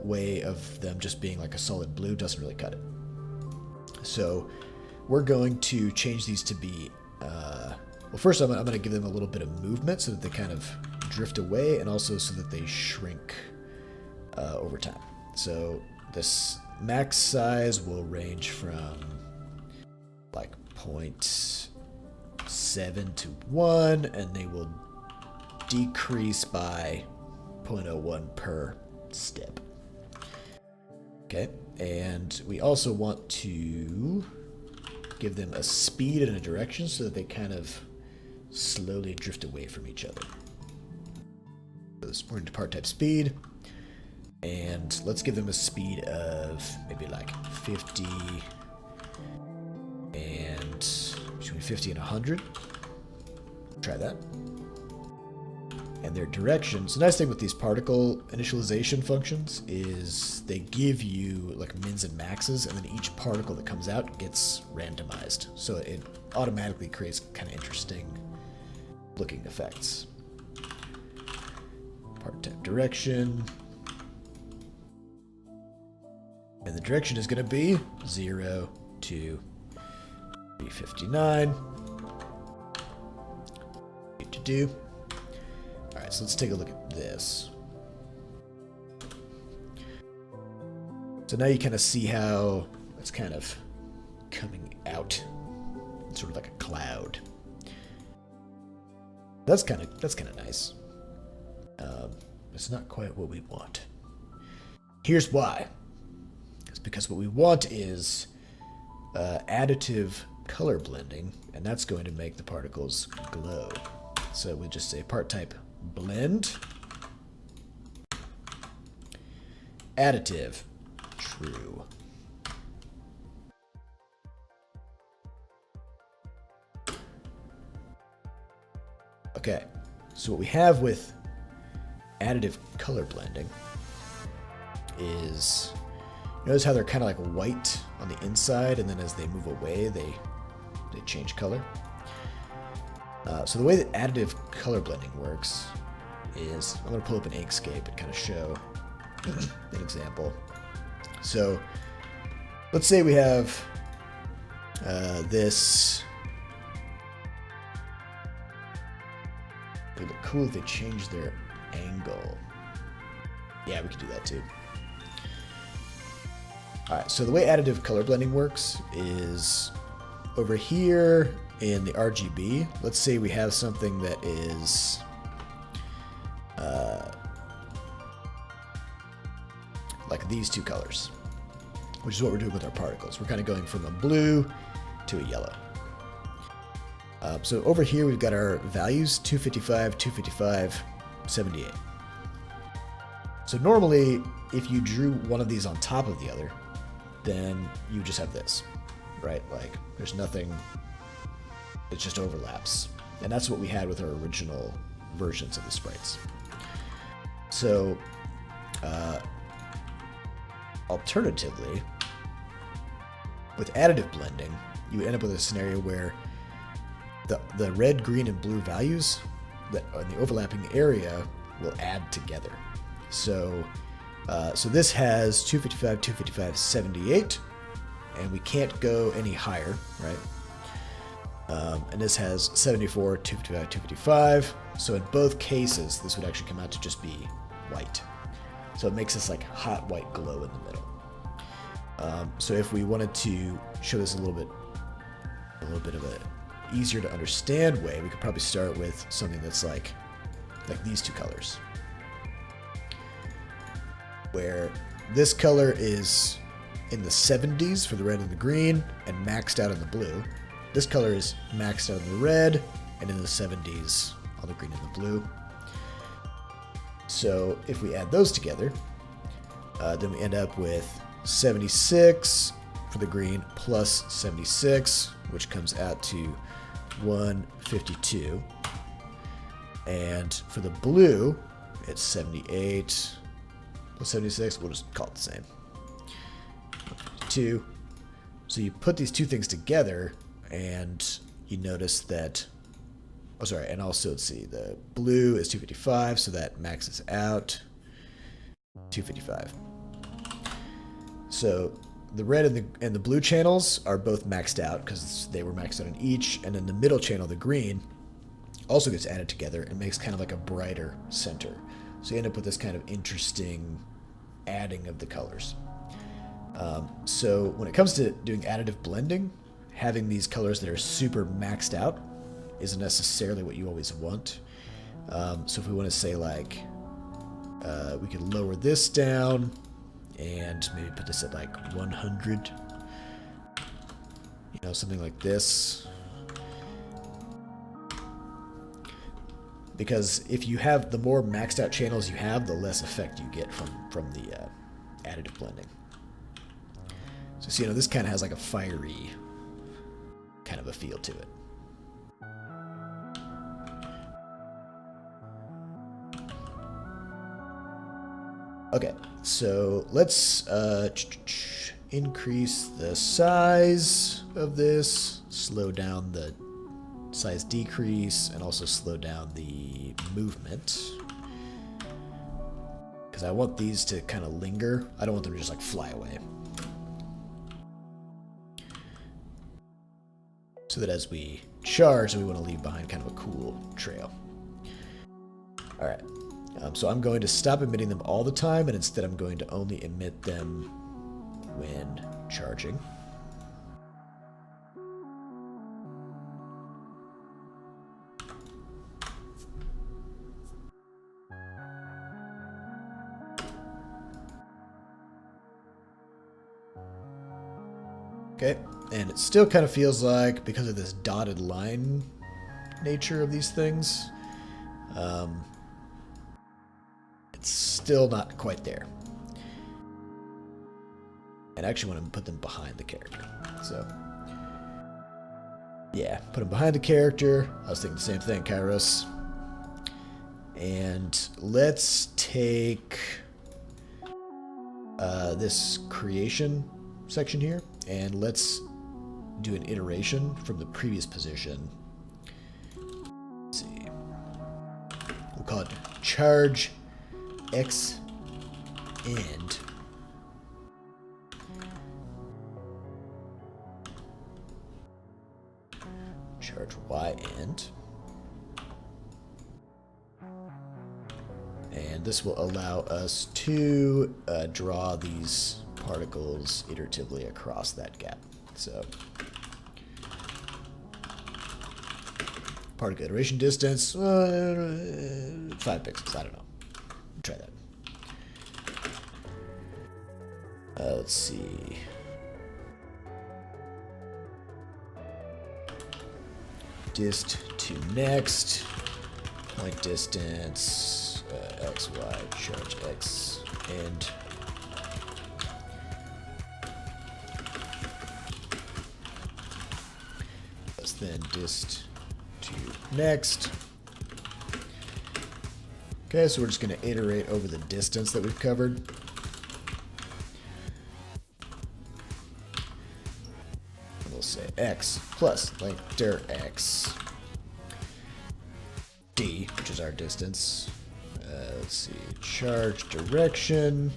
way of them just being like a solid blue doesn't really cut it. So we're going to change these to be, well, first I'm going to give them a little bit of movement so that they kind of drift away, and also so that they shrink over time. So this max size will range from like 0.7 to 1, and they will decrease by 0.01 per step. Okay, and we also want to give them a speed and a direction so that they kind of slowly drift away from each other. So we're into part type speed, and let's give them a speed of maybe like 50 and between 50 and 100. Try that. And their direction. So the nice thing with these particle initialization functions is they give you like mins and maxes, and then each particle that comes out gets randomized. So it automatically creates kind of interesting looking effects. Part type direction. And the direction is going to be 0 to 359. Need to do. Alright, so let's take a look at this. So now you kind of see how it's kind of coming out. It's sort of like a cloud. That's kind of nice. It's not quite what we want. Here's why. It's because what we want is additive color blending, and that's going to make the particles glow. So we just say part type blend, additive, true. Okay, so what we have with additive color blending is, notice how they're kind of like white on the inside, and then as they move away, they change color. So the way that additive color blending works is, I'm going to pull up an Inkscape and kind of show an example. So let's say we have this. It would look cool if they changed their angle. Yeah, we could do that too. Alright, so the way additive color blending works is over here in the RGB, let's say we have something that is like these two colors, which is what we're doing with our particles. We're kind of going from a blue to a yellow. So over here we've got our values, 255, 255, 78. So normally, if you drew one of these on top of the other, then you just have this, right? Like, there's nothing, it just overlaps. And that's what we had with our original versions of the sprites. So, alternatively, with additive blending, you would end up with a scenario where the red, green, and blue values that are in the overlapping area will add together. So, so this has 255, 255, 78, and we can't go any higher, right? And this has 74, 255, 255. So in both cases, this would actually come out to just be white. So it makes this like hot white glow in the middle. So if we wanted to show this a little bit of a easier to understand way, we could probably start with something that's like these two colors, where this color is in the 70s for the red and the green and maxed out in the blue. This color is maxed out in the red and in the 70s on the green and the blue. So if we add those together, then we end up with 76 for the green plus 76, which comes out to 152. And for the blue, it's 78 plus 76. We'll just call it the same. 152. So you put these two things together, and you notice that. Oh, sorry. And also, let's see. The blue is 255, so that maxes out 255. So the red and the blue channels are both maxed out because they were maxed out in each, and then the middle channel, the green, also gets added together and makes kind of like a brighter center. So you end up with this kind of interesting adding of the colors. So when it comes to doing additive blending, having these colors that are super maxed out isn't necessarily what you always want. So if we want to say like, we could lower this down and maybe put this at like 100, you know, something like this. Because if you have, the more maxed out channels you have, the less effect you get from the additive blending. So you know, this kind of has like a fiery kind of a feel to it. Okay, so let's increase the size of this, slow down the size decrease, and also slow down the movement. Because I want these to kind of linger. I don't want them to just like fly away. So that as we charge, we want to leave behind kind of a cool trail. All right. So I'm going to stop emitting them all the time, and instead I'm going to only emit them when charging. Okay, and it still kind of feels like, because of this dotted line nature of these things, it's still not quite there. And I actually want to put them behind the character. So, yeah, put them behind the character. I was thinking the same thing, Kairos. And let's take this creation section here, and let's do an iteration from the previous position. Let's see. We'll call it charge X end. Charge Y end. And this will allow us to draw these particles iteratively across that gap. So, particle iteration distance, 5 pixels, I don't know. Try that. Let's see. Dist to next, point distance, X, Y, charge X, end. Then dist to next. Okay, so we're just going to iterate over the distance that we've covered. And we'll say X plus length dir X D, which is our distance. Let's see, charge direction.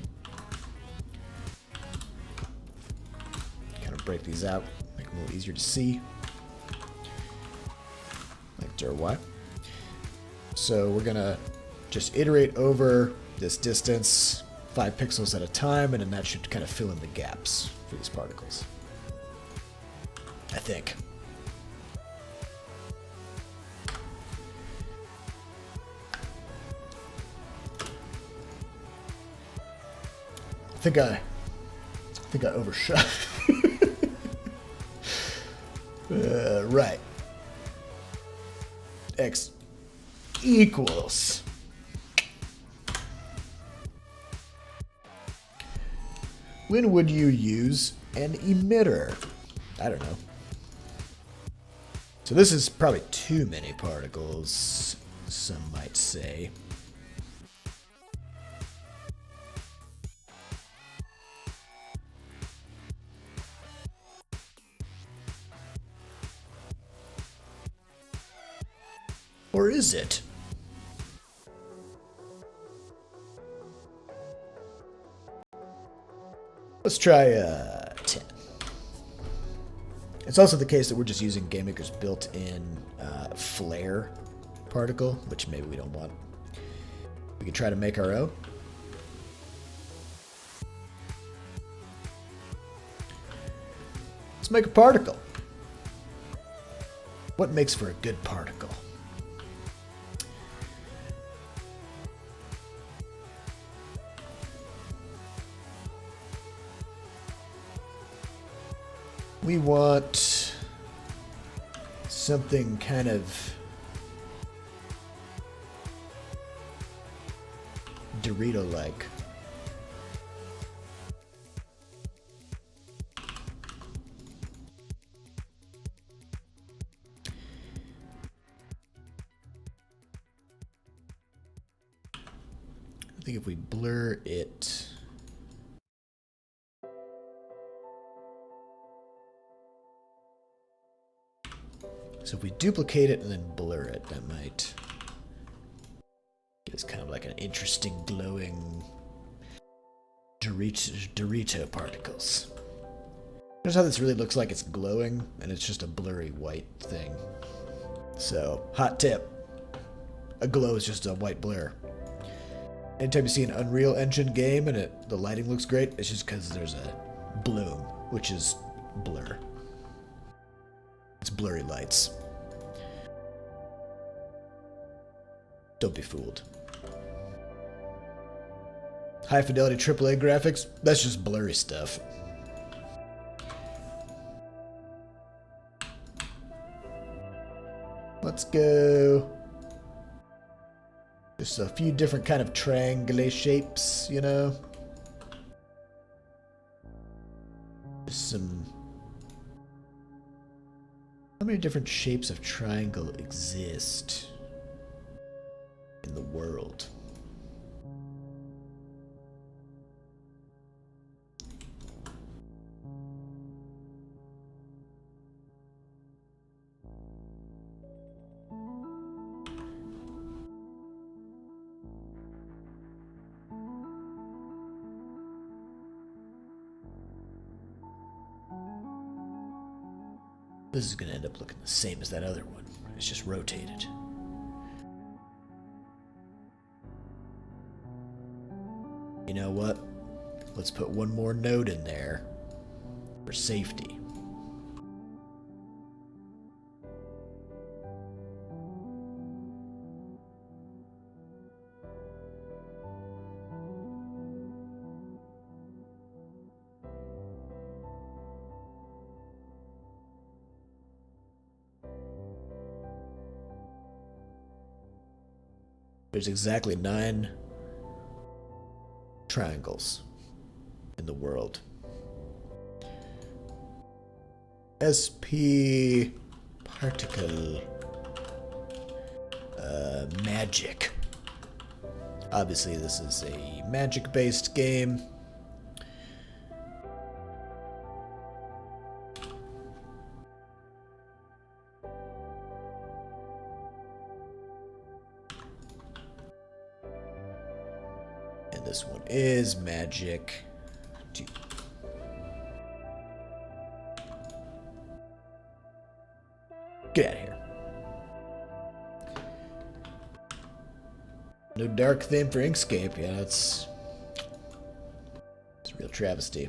Kind of break these out, make them a little easier to see. Or Y. So we're gonna just iterate over this distance 5 pixels at a time, and then that should kind of fill in the gaps for these particles. I think. I think I overshot. Right. X equals. When would you use an emitter? I don't know. So this is probably too many particles, some might say. Or is it? Let's try 10. It's also the case that we're just using GameMaker's built-in flare particle, which maybe we don't want. We could try to make our own. Let's make a particle. What makes for a good particle? We want something kind of Dorito-like. I think if we blur it. So if we duplicate it and then blur it, that might give us kind of like an interesting glowing Dorito particles. Notice how this really looks like it's glowing and it's just a blurry white thing. So, hot tip. A glow is just a white blur. Anytime you see an Unreal Engine game and the lighting looks great, it's just because there's a bloom, which is blur. It's blurry lights. Don't be fooled. High fidelity AAA graphics, that's just blurry stuff. Let's go. Just a few different kind of triangle shapes, you know? Just some... How many different shapes of triangle exist in the world? This is going to end up looking the same as that other one. It's just rotated. You know what? Let's put one more node in there for safety. There's exactly 9 triangles in the world. SP particle magic. Obviously, this is a magic-based game. This one is magic. Get out of here. No dark theme for Inkscape. Yeah, that's Real travesty.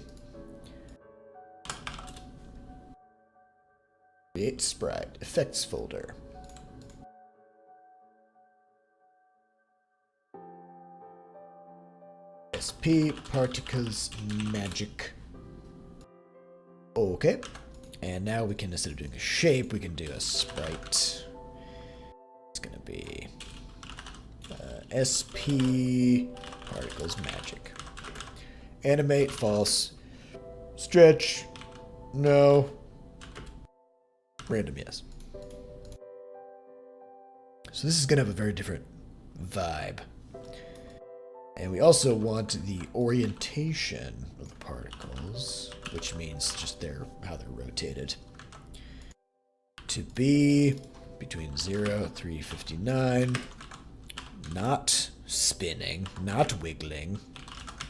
Create sprite. Effects folder. SP particles magic. Okay. And now we can, instead of doing a shape, we can do a sprite. It's going to be SP particles magic. Animate, false. Stretch, no. Random, yes. So this is going to have a very different vibe. And we also want the orientation of the particles, which means just how they're rotated, to be between 0 and 359, not spinning, not wiggling,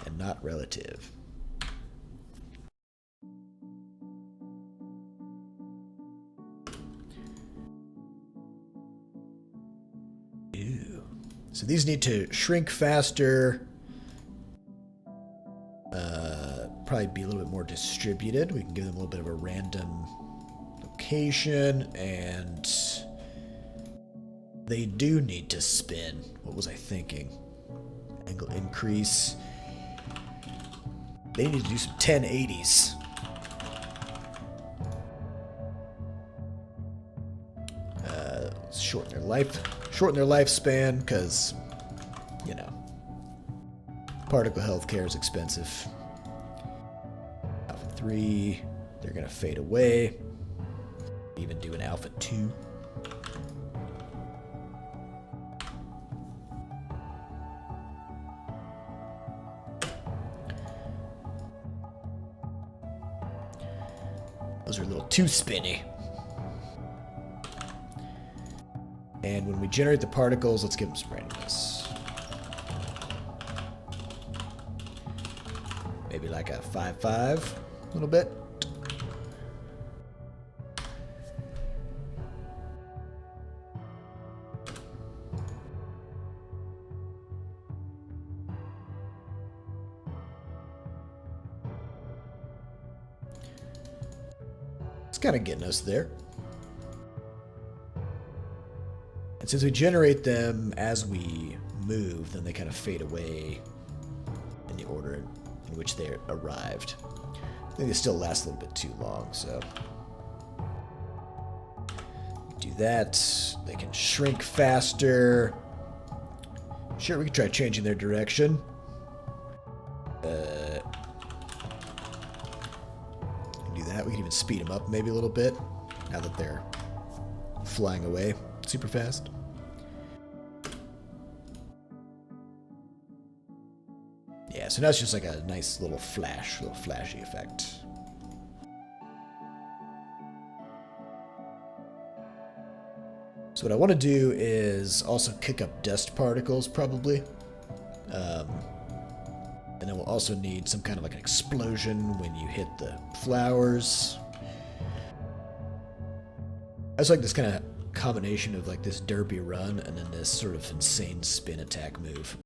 and not relative. Ew. So these need to shrink faster, probably be a little bit more distributed. We can give them a little bit of a random location, and they do need to spin. What was I thinking? Angle increase. They need to do some 1080s. Shorten their lifespan, because, you know, particle healthcare is expensive. Alpha 3, they're gonna fade away. Even do an alpha 2. Those are a little too spinny. And when we generate the particles, let's give them some randomness. Maybe like a 5-5, a little bit. It's kind of getting us there. And since we generate them as we move, then they kind of fade away in the order in which they arrived. I think they still last a little bit too long, so do that. They can shrink faster. Sure, we can try changing their direction. We can do that. We can even speed them up maybe a little bit now that they're flying away super fast. Yeah, so now it's just like a nice little flashy effect. So what I want to do is also kick up dust particles, probably. And then we'll also need some kind of like an explosion when you hit the flowers. I just like this kind of combination of like this derpy run and then this sort of insane spin attack move.